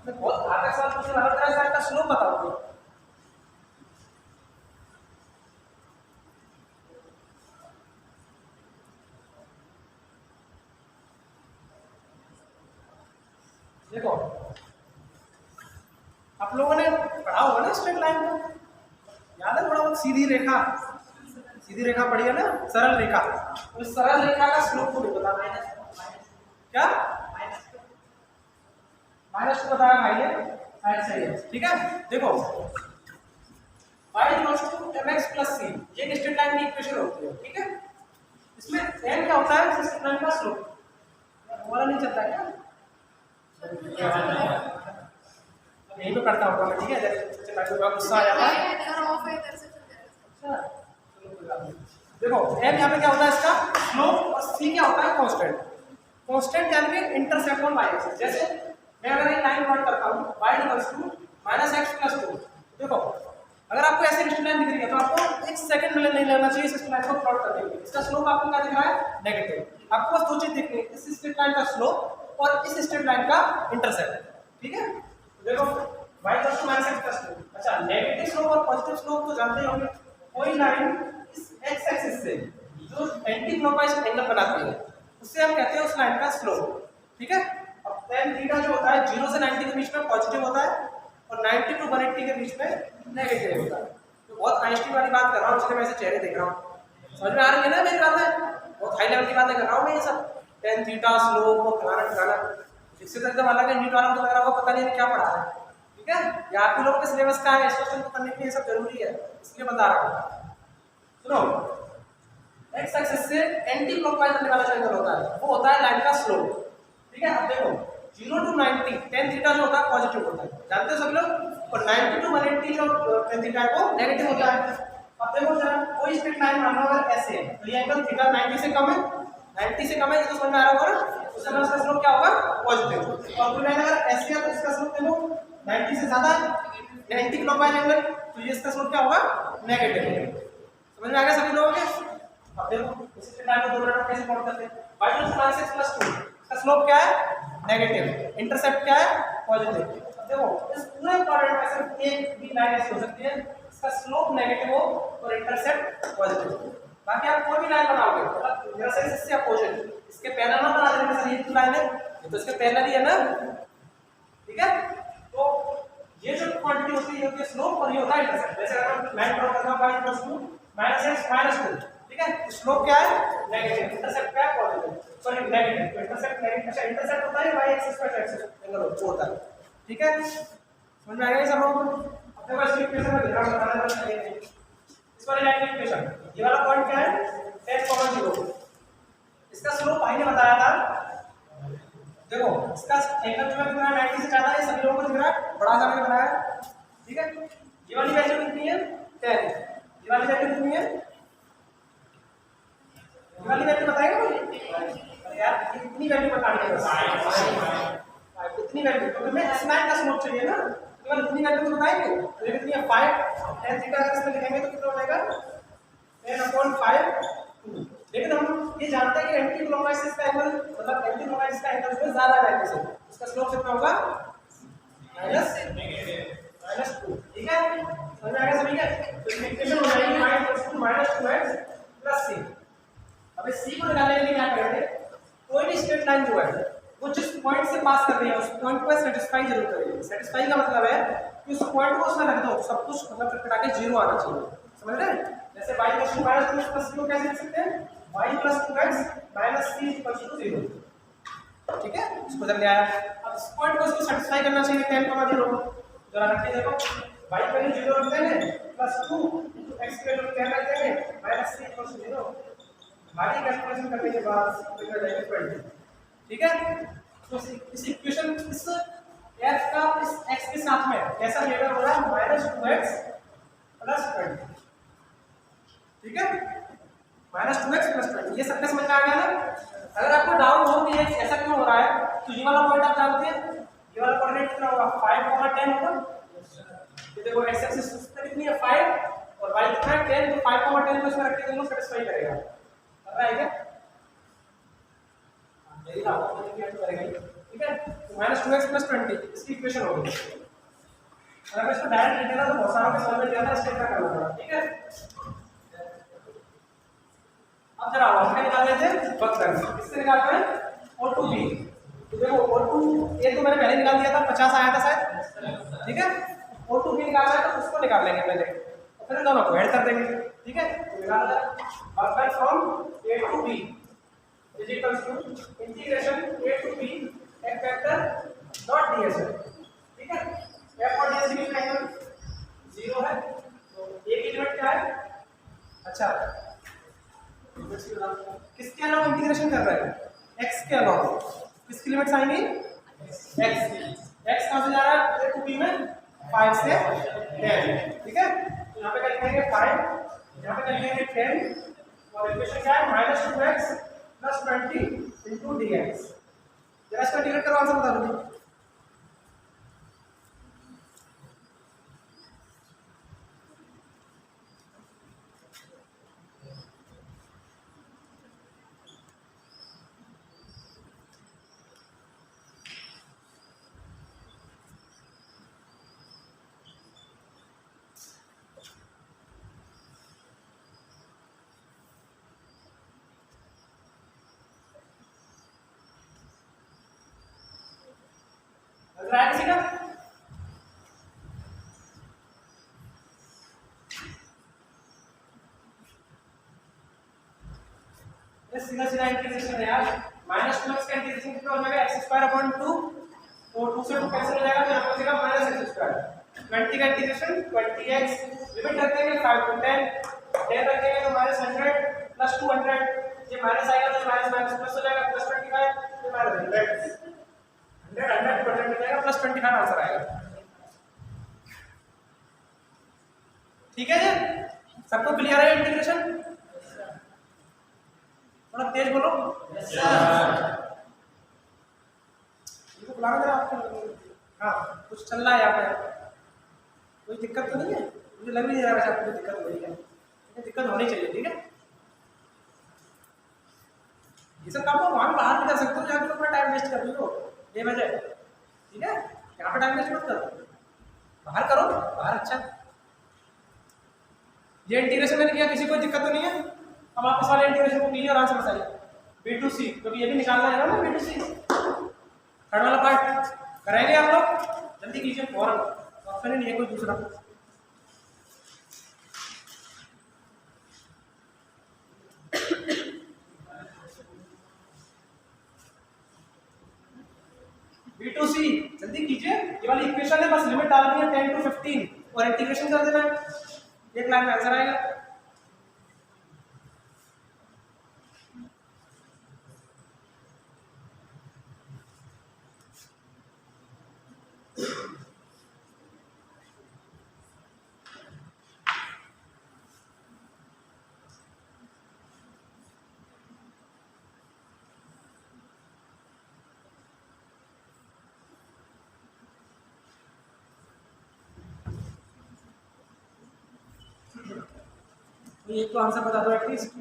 मैं बहुत घातक सवाल पूछने वाला था, इसका आपका स्लोप बताओ। देखो आप लोगों ने पढ़ा होगा ना स्ट्रेट लाइन को, याद है थोड़ा बहुत, सीधी रेखा पढ़ी है ना, सरल रेखा। तो इस सरल रेखा का स्लोप को भी पता क्या माइनस टू बताया भाई ने, सही है, ठीक है। देखो y equals to mx plus c, ये एक स्ट्रेट लाइन की इक्वेशन होती है, ठीक है। इसमें n क्या होता है, स्ट्रेट लाइन का स्लोप। हमारा नहीं चलता क्या, यही तो करता हूँ मैं, ठीक है। जैसे बहुत गुस्सा आ जाता है। देखो m यहाँ पे क्या होता है इसका स्लोप, और c क्या होता है कांस्टेंट। कांस्टेंट यानी कि इंटरसेप्ट ऑन y एक्सिस। जैसे मैं अगर एक लाइन प्लॉट करता हूँ y इक्वल्स टू -x + 2, देखो अगर आपको ऐसे स्ट्रेट लाइन दिख रही है तो आपको एक सेकंड में नहीं लेना चाहिए इस लाइन को प्लॉट करने के लिए। इसका स्लोप आपको क्या दिख रहा है, नेगेटिव। आपको बस दो चीज देखनी है, इस स्ट्रेट लाइन का स्लोप और इस स्ट्रेट लाइन का इंटरसेप्ट, ठीक है। देखो y इक्वल्स टू -x + 2, अच्छा नेगेटिव स्लोप और पॉजिटिव स्लोप तो जानते ही होंगे। कोई लाइन इस x एक्सिस से जो एंटी क्लॉकवाइज एंगल बनाती है उससे हम कहते हैं उस लाइन का स्लोप, ठीक है। अब tan थीटा जो होता है 0 से 90 के बीच में पॉजिटिव होता है और 90 to 180 के बीच में नेगेटिव होता है। तो बहुत आइंस्टीन वाली बात कर रहा हूँ, इसलिए मैं ऐसे चेहरे देख रहा हूँ, समझ में आ रही है ना मेरी बातें। बहुत हाई लेवल की बातें कर रहा हूँ मैं, ये सब tan थीटा स्लोप और फलाना इससे तो एकदम अलग है। नीट वालों को लग रहा होगा पता नहीं क्या पढ़ा है, ठीक है। ये आप ही लोगों के सिलेबस का है, इस क्वेश्चन को करने के लिए सब जरूरी है, इसलिए बता रहा हूँ। सुनो x एक्सिस से एंटी क्लॉकवाइज बनने वाला जो एंगल होता है वो होता है लाइन का स्लोप, ठीक है। अब देखो 0 to 90 tan थीटा जो होता है पॉजिटिव होता है, जानते हो सब लोग, और 90 to 180 जो tan थीटा है वो नेगेटिव होता है। अब देखो जरा कोई स्ट्रेट लाइन मान लो अगर ऐसे है तो ये एंगल थीटा 90 से कम है, 90 से कम है, ये तो समझ में आ रहा होगा ना, उससे उसका स्लोप क्या होगा पॉजिटिव। और कोई लाइन अगर ऐसे है तो इसका स्लोप देखो 90 से ज्यादा है, एंटी क्लॉकवाइज एंगल, तो ये इसका स्लोप क्या होगा नेगेटिव। समझ में आ गया सभी लोगों के। अब देखो इस स्ट्रेट लाइन को दो मिनट में कैसे प्लॉट करते हैं, y = x + 2, इसका स्लोप क्या है नेगेटिव, इंटरसेप्ट क्या है पॉजिटिव। अब देखो इस पूरे क्वाड्रेंट में सिर्फ एक भी लाइन ऐसी हो सकती है इसका स्लोप नेगेटिव हो और इंटरसेप्ट पॉजिटिव हो। बाकी आप कोई भी लाइन बनाओगे मतलब मेरा सही इससे अपोजिट इसके पैरेलल ना बना देंगे सर, ये तो लाइन है ये तो इसके पैरेलल ही है ना, ठीक है। तो ये जो क्वांटिटी होती है ये होती है स्लोप और ये होता है इंटरसेप्ट। जैसे अगर लाइन ड्रॉ करना y = -x -2, ठीक है, स्लोप क्या है नेगेटिव, इंटरसेप्ट क्या है पॉजिटिव, सॉरी नेगेटिव, तो इंटरसेप्ट नेगेटिव, अच्छा इंटरसेप्ट होता है y x² होता है, ठीक है। समझ में आ गया सब लोगों को? अपने पास इक्वेशन में ध्यान बताना चाहिए। इस वाली लाइन की इक्वेशन ये वाला पॉइंट क्या है 10,0, इसका स्लोप भाई ने बताया था, देखो इसका एंगल जो है 90 से ज्यादा है, सभी लोगों को दिख रहा है, बड़ा सा मैंने बनाया, ठीक है। ये वाली वैल्यू कितनी है 10, ये वाली वैल्यू कितनी है, ये वाली वैल्यू बताएगा मुझे यार, कितनी वैल्यू बतानी है बस कितनी वैल्यू, तो हमें इस लाइन का स्लोप चाहिए ना, केवल इतनी वैल्यू तो बताएंगे, तो ये कितनी है 5 tan थीटा अगर इसमें लिखेंगे तो कितना हो जाएगा 10/5, लेकिन हम ये जानते हैं कि एंटी क्लॉकवाइज इसका एंगल मतलब एंटी क्लॉकवाइज का एंगल जो ज्यादा है से इसका स्लोप कितना होगा -2, ठीक है। समझ में आ गया सभी का? तो इक्वेशन हो जाएगी y = -2x + c। अब इस c को निकालने के लिए क्या करेंगे, कोई भी स्ट्रेट लाइन जो है वो जिस पॉइंट से पास कर रही है उस पॉइंट को सेटिस्फाई जरूर करेगी। सेटिस्फाई का मतलब है कि उस पॉइंट को उसमें रख दो, सब कुछ मतलब कटा के 0 आना चाहिए, समझ रहे हैं? जैसे y = -2x + c को कैसे लिख सकते हैं, y + 2x - c = 0, ठीक है, इसको जब ले आया। अब इस पॉइंट को इसको सेटिस्फाई करना चाहिए 10,0, जरा रख के देखो y की वैल्यू 0 रख देंगे +2 x की वैल्यू 10 रख देंगे -c = 0, बाकी कैलकुलेशन करने के बाद निकल जाएगा 20, ठीक है। तो इस इक्वेशन इस f का इस x के साथ में कैसा रिलेटेड हो रहा है -2x + 20, ठीक है, -2x + 20, ये सबके समझ में आ गया ना। अगर आपको डाउट हो कि ये ऐसा क्यों हो रहा है तो ये वाला पॉइंट आप जानते हैं, ये वाला कोऑर्डिनेट कितना होगा 5,10 होगा, ये देखो x एक्सिस कितनी है 5 और y कितना है 10, तो 5,10 को इसमें रख के दोनों सेटिस्फाई करेगा, कर रहा है क्या? यही था करेगा, ठीक है। तो -2x + 20 इसकी इक्वेशन हो गई। अगर मैं इसको डायरेक्ट लिख देना तो बहुत सारा समझ में जाता है, इसके क्या करना पड़ा, ठीक है। अब जरा हम क्या निकाल लेते हैं वक्र, किससे निकालते हैं O2B, तो देखो O2 ये तो मैंने पहले निकाल दिया था 50 आया था शायद, ठीक है। O2B निकालना है तो उसको निकाल लेंगे पहले और फिर दोनों को ऐड कर देंगे, ठीक है। तो निकाल वक्र from A to B = integration A to B f vector dot ds, ठीक है। f और ds की एंगल 0 है, तो a की लिमिट क्या है, अच्छा किसके अलावा इंटीग्रेशन कर रहे हैं x के अलावा, किसकी लिमिट्स आएंगी x कहां से जा रहा है a to b में 5 से 10, ठीक है। तो यहां पे कर लेंगे 5, यहां पे कर लेंगे 10 और इक्वेशन क्या है -2x + 20 * dx। जरा इसका इंटीग्रेट करो आंसर बता दो। राइट किसी का ये सीधा सीधा इंटीग्रेशन है यार, -2x का इंटीग्रेशन कितना हो जाएगा x² / 2, तो 2 से 2 कैंसिल हो जाएगा तो यहां पर बचेगा -x²। 20 का इंटीग्रेशन 20x, लिमिट रख देंगे 5 to 10, 10 रखेंगे तो -100 + 200, ये माइनस आएगा तो माइनस प्लस हो जाएगा +25, ये -100 100 100 हो जाएगा +25 आंसर आएगा, ठीक है जी। सबको क्लियर है इंटीग्रेशन? थोड़ा तेज बोलो। Yes sir. इनको बुलाना जरा आपको। हाँ कुछ चल रहा है यहाँ पे, कोई दिक्कत तो नहीं है? मुझे लग नहीं रहा है आपको दिक्कत हो रही है, दिक्कत होनी चाहिए, ठीक है। ये सब काम को वहाँ बाहर भी कर सकते हो, जहाँ पे अपना टाइम वेस्ट कर रही हो बेवजह, ठीक है। यहाँ पे टाइम वेस्ट मत करो, बाहर करो, बाहर अच्छा ये इंटीग्रेशन मैंने किया, किसी को दिक्कत तो नहीं है? अब आप इस वाले इंटीग्रेशन को कीजिए और आंसर बताइए। बी टू सी, क्योंकि ये भी निकालना है ना बी टू सी। थर्ड वाला पार्ट कराएंगे आप लोग, जल्दी कीजिए और ऑप्शन ही नहीं है कोई दूसरा। बी टू सी जल्दी कीजिए, ये वाली इक्वेशन है, बस लिमिट डालनी है 10 to 15 और इंटीग्रेशन कर देना है, एक लाइन में आंसर आएगा। तो एक तो आंसर बता दो एटलीस्ट,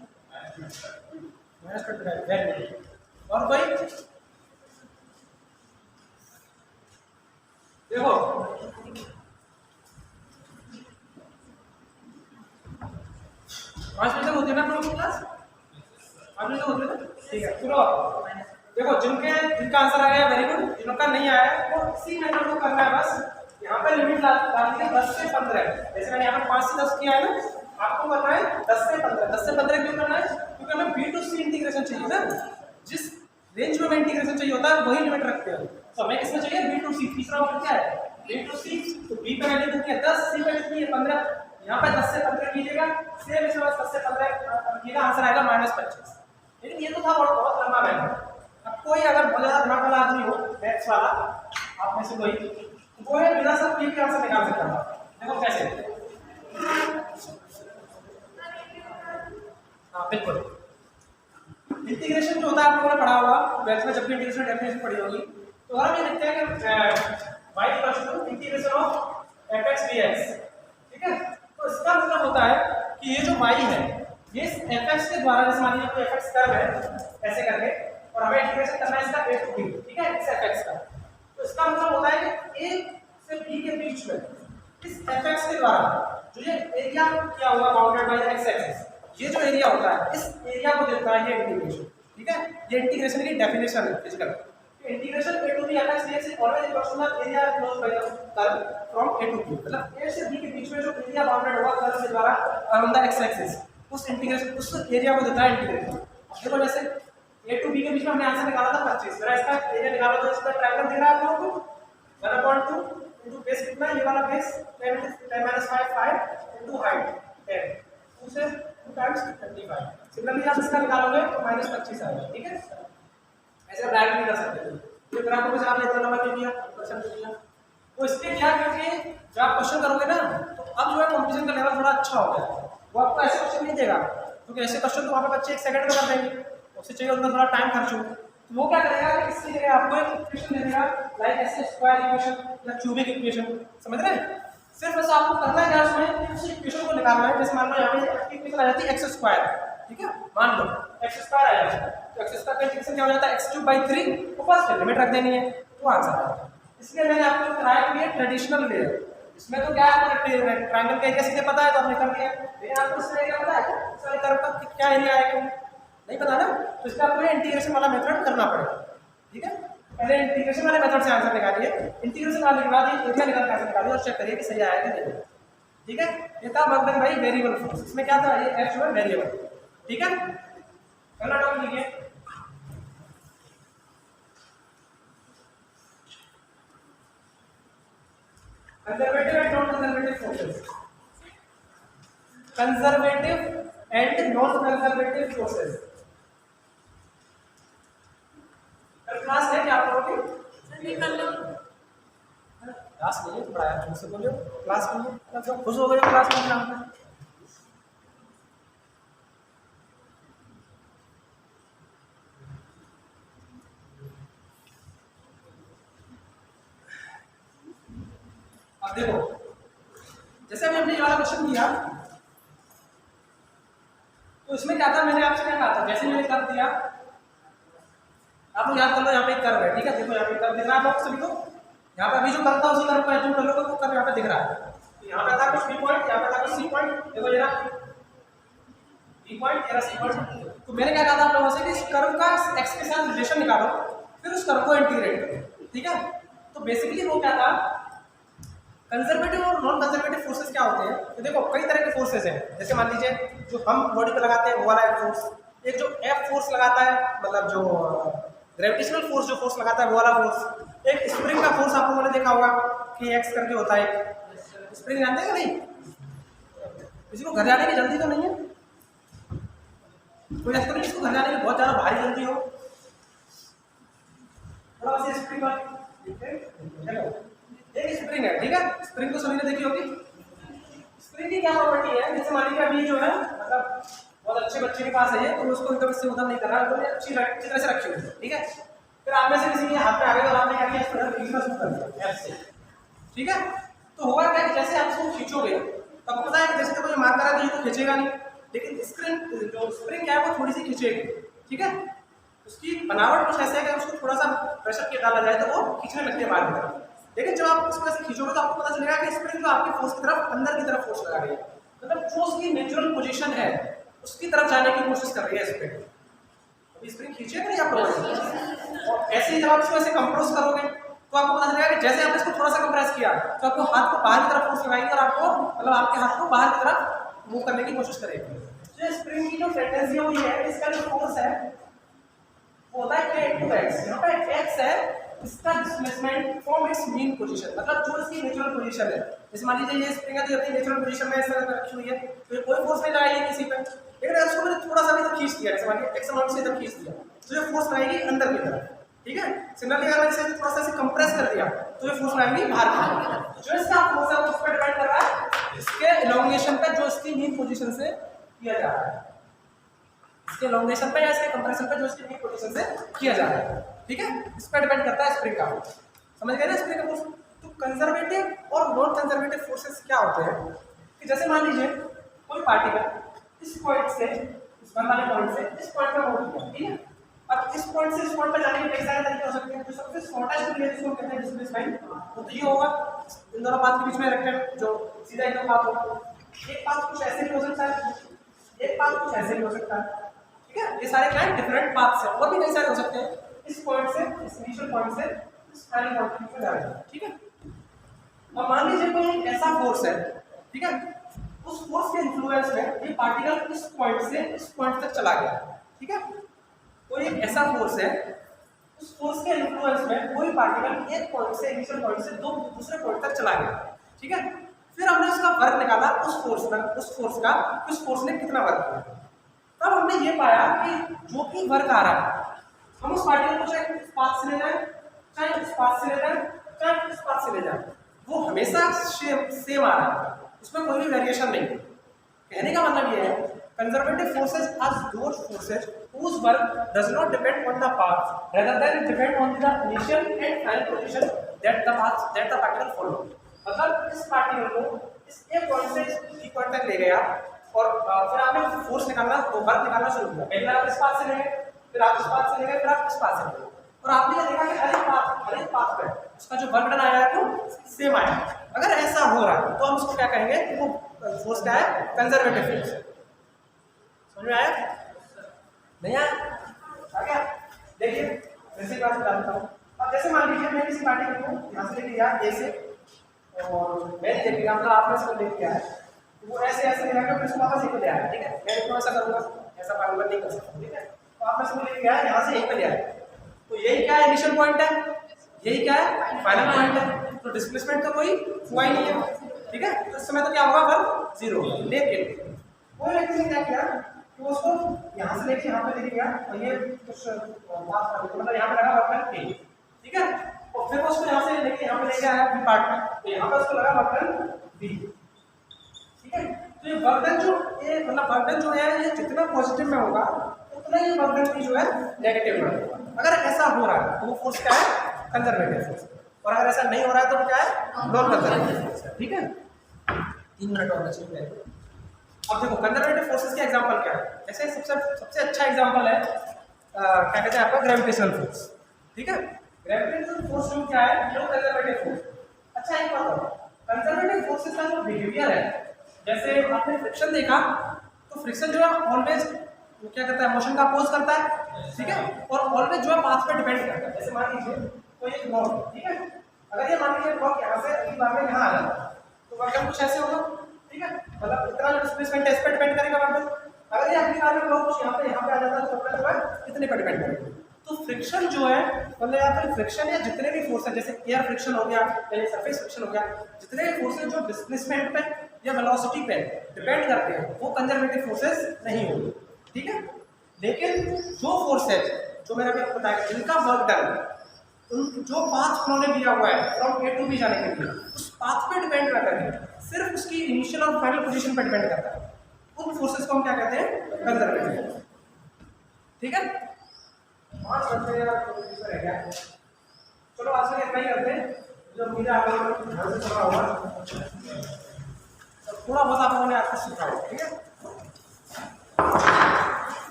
माइनस 25, वेरी गुड। और कोई देखो, 5 मिनट होती है ना अपनी क्लास, 5 मिनट होती है ना, ठीक है। चलो देखो, जिनका आंसर आ गया वेरी गुड, जिनका नहीं आया वो इसी मेथड को करना है, बस यहाँ पे लिमिट डालनी है 10 से 15। जैसे मैंने यहाँ पे 5 से 10 किया है ना, आपको करना है 10 से 15। 10 से 15 क्यों करना है? क्योंकि हमें बी टू सी इंटीग्रेशन चाहिए ना, जिस रेंज में हमें इंटीग्रेशन चाहिए होता है वही लिमिट रखते हैं। तो हमें किसमें चाहिए? बी टू सी। तीसरा ऑप्शन क्या है? बी टू सी। तो बी पे वैल्यू कितनी है? 10, सी पे कितनी है? 15। यहाँ पे 10 से 15 कीजिएगा, सेम इसे बस 10 से 15 कीजिएगा, आंसर आएगा -25। लेकिन ये तो था बहुत लंबा मेथड। अब कोई अगर बहुत ज़्यादा दिमाग वाला आदमी हो, मैथ्स वाला, आप में से कोई, वो है बिना सब के आंसर निकाल सकता है। देखो कैसे, हाँ बिल्कुल। इंटीग्रेशन जो होता है आप लोगों ने पढ़ा होगा ट्वेल्थ में, जब भी इंटीग्रेशन डेफिनेशन पढ़ी होगी, तो हम ये लिखते हैं कि y equals to integration of fx dx, ठीक है। तो इसका मतलब होता है कि ये जो y है, ये इस fx के द्वारा, जैसे मान लीजिए कोई fx कर्व है ऐसे करके, और हमें इंटीग्रेशन करना है इसका a to b, ठीक है, इस fx का। तो इसका मतलब होता है कि a से b के बीच में इस fx के द्वारा जो ये एरिया क्या होगा bounded by the x axis, ये जो एरिया होता है इस एरिया को देता है ये इंटीग्रेशन, ठीक है। ये इंटीग्रेशन की डेफिनेशन है physical. Integration a to b fx dx is always equals to the area closed by the curve from a to b, मतलब a से b के बीच में जो एरिया बाउंडेड होगा कर्व के द्वारा अराउंड द x एक्सिस, उस इंटीग्रेशन, उस एरिया को देता है इंटीग्रेशन। देखो जैसे a to b के बीच में हमने आंसर निकाला था 25, मेरा इसका एरिया निकाला तो इसका ट्रायंगल दिख रहा है आप लोगों को 1/2 इनटू बेस कितना है, ये वाला बेस 10⁻5 इनटू हाइट 10, 2 से 2 टाइम्स 25। सिमिलरली आप इसका निकालोगे तो -25 आएगा, ठीक है। ऐसे आप डायरेक्ट नहीं कर सकते। ये ग्राफ को बस आपने इतना नंबर दे दिया, क्वेश्चन दे दिया, वो इसलिए क्या, क्योंकि जब आप क्वेश्चन करोगे ना तो अब जो है कंपटीशन का लेवल थोड़ा अच्छा हो गया। वो आपको ऐसे क्वेश्चन नहीं देगा, क्योंकि ऐसे क्वेश्चन तो वहाँ पे बच्चे 1 सेकंड में कर देंगे, उससे चाहिए उनका थोड़ा टाइम खर्च हो। तो वो क्या करेगा कि इसकी जगह आपको एक इक्वेशन दे देगा, लाइक ऐसे स्क्वायर इक्वेशन या क्यूबिक इक्वेशन, समझ रहे हैं। सिर्फ ऐसा आपको करना है क्या उसमें, उस इक्वेशन को निकालना है। जैसे मान लो यहाँ पे इक्वेशन आ जाती है x², ठीक है, मान लो x² आ जाता है, तो x² का इंटीग्रेशन क्या हो जाता है x³/3, ऊपर से लिमिट रख देनी है, तो आंसर आ जाएगा। इसलिए मैंने आपको कराया कि ये ट्रेडिशनल वे है, इसमें तो क्या है, ट्रायंगल का एरिया सीधे पता है तो आपने कर दिया। लेकिन आपको इसका एरिया पता है सारे कर्व का क्या एरिया आएगा, नहीं पता ना, तो इसका आपको इंटीग्रेशन वाला मेथड करना पड़ेगा, ठीक है। पहले इंटीग्रेशन वाले मेथड से आंसर निकालिए, इंटीग्रेशन वाले के बाद ये एरिया निकाल के आंसर निकालिए और चेक करिए कि सही आया कि नहीं, ठीक है। ये था मकदम भाई वेरिएबल फोर्स, इसमें क्या था, ये x जो है वेरिएबल, ठीक है। अगला टॉपिक लिखिए, conservative and non conservative forces. Conservative and non conservative forces. Class है क्या आप लोगों की? क्लास नहीं है तो पढ़ाया तुमसे, बोलो क्लास नहीं है, मतलब खुश हो गए क्लास में नाम पे। अब देखो, जैसे अभी हमने ये वाला क्वेश्चन किया तो इसमें क्या था, मैंने आपसे क्या कहा था, जैसे मैंने कर दिया, आप लोग याद कर लो, यहाँ पे एक कर्व है, ठीक है। देखो यहाँ पे कर्व दिख रहा है आप सभी को, यहाँ पे अभी जो करता है उसी कर्व को एज्यूम कर लो, वो कर्व यहाँ पे दिख रहा है। तो यहाँ पे था कुछ बी पॉइंट, यहाँ पे था कुछ सी पॉइंट, देखो जरा 3.13 तो मैंने क्या कहा था आप लोगों से कि इस कर्व का एक्स के साथ रिलेशन निकालो, फिर उस कर्व को इंटीग्रेट करो, ठीक है। तो बेसिकली वो क्या था, कंजर्वेटिव और नॉन कंजर्वेटिव फोर्सेस क्या होते हैं। तो देखो कई तरह के फोर्सेस हैं, जैसे मान लीजिए जो हम बॉडी पर लगाते हैं वो वाला एक फोर्स, एक जो एफ फोर्स लगाता है, मतलब जो ग्रेविटेशनल फोर्स जो फोर्स लगाता है वो वाला फोर्स, एक स्प्रिंग का फोर्स आप लोगों ने देखा होगा कि एक्स करके होता है, स्प्रिंग जानते हैं नहीं? किसी को घर जाने की जल्दी तो नहीं है? कोई ऐसा नहीं जिसको घर जाने की बहुत ज़्यादा भारी जल्दी हो? थोड़ा बस स्प्रिंग एक स्प्रिंग है, ठीक है। स्प्रिंग तो सभी ने देखी होगी। स्प्रिंग की क्या प्रॉपर्टी है, जैसे मान लीजिए अभी जो है मतलब बहुत अच्छे बच्चे के पास है ये, तो उसको इधर से उधर नहीं कर रहा है, तो अच्छी तरह से रखी हुई है, ठीक है। फिर आप में से किसी के हाथ में आ गया और आपने क्या किया, इस तरह खींचना शुरू कर दिया ऐसे, ठीक है। तो होगा क्या कि जैसे आप इसको खींचोगे तब पता है कि जैसे तो कोई मार करा तो ये तो खींचेगा नहीं, लेकिन स्प्रिंग क्या है वो थोड़ी सी खींचेगी, ठीक है। उसकी बनावट कुछ ऐसे है कि उसको थोड़ा सा प्रेशर के डाला जाए तो वो खींचने लगती है बाहर की तरफ, लेकिन जब आप इसको ऐसे खींचोगे तो आपको पता चलेगा कि स्प्रिंग तो आपकी फोर्स की तरफ अंदर की तरफ फोर्स लगा रही है, मतलब जो उसकी नेचुरल पोजीशन है उसकी तरफ जाने की कोशिश कर रही है स्प्रिंग। अभी स्प्रिंग खींचेगा नहीं आप लोगों, और ऐसे ही जब आप इसको ऐसे कंप्रेस करोगे तो आपको पता चलेगा कि जैसे आपने इसको थोड़ा सा कंप्रेस किया तो आपको हाथ को बाहर की तरफ फोर्स लगाएगी और आपको मतलब आपके हाथ को बाहर की तरफ मूव करने की कोशिश करेगी। तो स्प्रिंग की जो टेंडेंसी है वो ये है, इसका जो फोर्स है वो होता है k/x, यहाँ पे x है इसका displacement from its mean position, मतलब जो इसकी नेचुरल पोजीशन है। जैसे मान लीजिए ये स्प्रिंग है तो अपनी नेचुरल पोजीशन में इस तरह रखी हुई है, तो ये कोई फोर्स नहीं लगाएगी किसी पे, लेकिन अगर उसको मैंने थोड़ा सा भी खींच दिया, जैसे मान लीजिए x अमाउंट से इधर खींच दिया तो ये फोर्स लगाएगी अंदर की तरफ, ठीक है। सिमिलरली अगर मैंने इसे थोड़ा सा ऐसे कंप्रेस कर दिया तो ये फोर्स लगाएगी बाहर की तरफ। जो इसका फोर्स है वो उस पर डिपेंड कर रहा है इसके इलोंगेशन पे जो इसकी मीन पोजीशन से किया जा रहा है, इसके इलोंगेशन पे या इसके कंप्रेशन पे जो इसकी मीन पोजीशन से किया जा रहा है, ठीक है। इस पर डिपेंड करता है स्प्रिंग का फोर्स, समझ गए ना स्प्रिंग का फोर्स। तो कंजर्वेटिव और नॉन कंजर्वेटिव फोर्सेस क्या होते हैं कि जैसे मान लीजिए कोई पार्टिकल इस पॉइंट से इस वाले पॉइंट से इस पॉइंट पर मूव किया, ठीक है। अब इस पॉइंट से इस पॉइंट पर जाने के कई सारे तरीके हो सकते हैं, जो सबसे शॉर्टेस्ट वे जिसको कहते हैं डिस्प्लेसमेंट, वो तो ये होगा इन दोनों पाथ के बीच में रेक्टेंगल जो सीधा एकदम पाथ होगा। एक पाथ कुछ ऐसे भी हो सकता है, एक पाथ कुछ ऐसे भी हो सकता है, ठीक है। ये सारे क्या है डिफरेंट पाथ्स हैं, और भी कई सारे हो सकते हैं। इस पॉइंट से इस इनिशियल पॉइंट से इस फाइनल पॉइंट के बीच में जा रहे हैं, ठीक है। अब मान लीजिए कोई ऐसा फोर्स है, ठीक है, उस फोर्स के इन्फ्लुएंस में ये पार्टिकल इस पॉइंट से इस पॉइंट तक चला गया, ठीक है। कोई एक ऐसा फोर्स है, उस फोर्स के इन्फ्लुएंस में कोई पार्टिकल एक पॉइंट से इनिशियल पॉइंट से दूसरे पॉइंट तक चला गया, ठीक है। फिर हमने उसका वर्क निकाला उस फोर्स का उस फोर्स ने कितना वर्क किया। तब हमने ये पाया कि जो भी वर्क आ रहा है हम उस पार्टिकल को चाहे इस पाथ से ले जाए, चाहे इस पाथ से ले जाए, चाहे इस पाथ से ले जाए, वो हमेशा सेम आ रहा है, उसमें कोई भी वेरिएशन नहीं है। कहने का मतलब ये है conservative forces are those forces whose work does not depend on the path rather than it depend on the initial and final position that the particle follow। मतलब इस पार्टिकल को इस ए पॉइंट से इस बी पॉइंट तक ले गया और फिर आपने फोर्स निकालना तो वर्क निकालना शुरू किया। पहले आप इस पाथ से ले गए, फिर आप इस पाथ से ले गए, फिर आप इस पाथ से ले गए, और आपने देखा कि हर एक पाथ पे उसका जो वर्क डन आया है वो सेम आया। अगर ऐसा हो रहा है तो हम उसको क्या कहेंगे कि वो फोर्स क्या है, कंजर्वेटिव फोर्स। समझ में आया नहीं आया? आ गया? देखिए जैसे बात बताता हूँ। अब जैसे मान लीजिए मैं किसी पार्टिकल को यहाँ से लेके गया ए से, और मैंने लेके गया मतलब आपने इसको लेके गया है, तो वो ऐसे ऐसे ले जाकर फिर उसको वापस यहीं पे ले आया, ठीक है। मैं तो ऐसा करूँगा, ऐसा पार्टिकल नहीं कर सकता, ठीक है। तो आपने इसको लेके गया यहाँ से यहीं पे ले आया, तो यही क्या है इनिशियल पॉइंट है, यही क्या है फाइनल पॉइंट है, तो डिस्प्लेसमेंट तो कोई हुआ ही नहीं है, ठीक है। तो इस समय तो क्या होगा वर्क जीरो। लेकिन कोई व्यक्ति ने क्या किया कि उसको यहाँ से लेके यहाँ पे लेके गया और ये कुछ मतलब यहाँ पे लगा बटन ए, ठीक है, और फिर उसको यहाँ से लेके यहाँ पे लेके आया बी पार्ट में, तो यहाँ पे उसको लगा बटन बी, ठीक है। तो ये वर्कडन जो ये मतलब वर्कडन जो है ये जितना पॉजिटिव में होगा उतना ही वर्कडन की जो है नेगेटिव में होगा। अगर ऐसा हो रहा है तो वो फोर्स क्या है, कंजर्वेटिव फोर्स, और अगर ऐसा नहीं हो रहा है तो वो क्या है, नॉन कंजर्वेटिव फोर्स, ठीक है। 3 मिनट और बचे हैं। अब देखो कंजर्वेटिव फोर्सेस के एग्जांपल क्या है। जैसे सबसे अच्छा एग्जांपल है क्या कहते हैं आपका ग्रेविटेशनल फोर्स, ठीक है। ग्रेविटेशनल फोर्स जो क्या है, जो कंजर्वेटिव फोर्स। अच्छा एक बात और, कंजर्वेटिव फोर्सेस का जो बिहेवियर है, जैसे आपने फ्रिक्शन देखा तो फ्रिक्शन जो है ऑलवेज क्या करता है, मोशन का अपोज करता है, ठीक है, और ऑलवेज जो है पाथ पे डिपेंड करता है। जैसे मान लीजिए कोई एक ब्लॉक, ठीक है, अगर ये मान लीजिए ब्लॉक यहाँ से अगली बार में यहाँ आ जाता है तो वर्क कुछ ऐसे होगा, ठीक है, मतलब इतना जो डिस्प्लेसमेंट है इस पे डिपेंड करेगा वर्क। अगर ये अगली बार में ब्लॉक कुछ यहाँ पे आ जाता है तो अपना जो है इतने पे डिपेंड करेगा। तो फ्रिक्शन जो है मतलब या फिर फ्रिक्शन या जितने भी फोर्स है, जैसे एयर फ्रिक्शन हो गया या सरफेस फ्रिक्शन हो गया, जितने भी फोर्सेस जो डिस्प्लेसमेंट पे या वेलोसिटी पे डिपेंड करते हैं वो कंजर्वेटिव फोर्सेस नहीं होंगे, ठीक है। लेकिन जो फोर्सेस जो मैंने अभी आपको बताया जिनका वर्क डन उन जो पाथ उन्होंने दिया हुआ है फ्रॉम ए टू बी जाने के लिए, उस पाथ पे डिपेंड ना करके सिर्फ उसकी इनिशियल और फाइनल पोजीशन पे डिपेंड करता है, उन फोर्सेस को हम क्या कहते हैं, कंजर्वेटिव, ठीक है। 5 घंटे रह गया, चलो आज से इतना ही करते हैं, जो मेरे आप लोगों को ध्यान से सुना होगा, थोड़ा बहुत आप लोगों ने आपको सीखा होगा, ठीक है।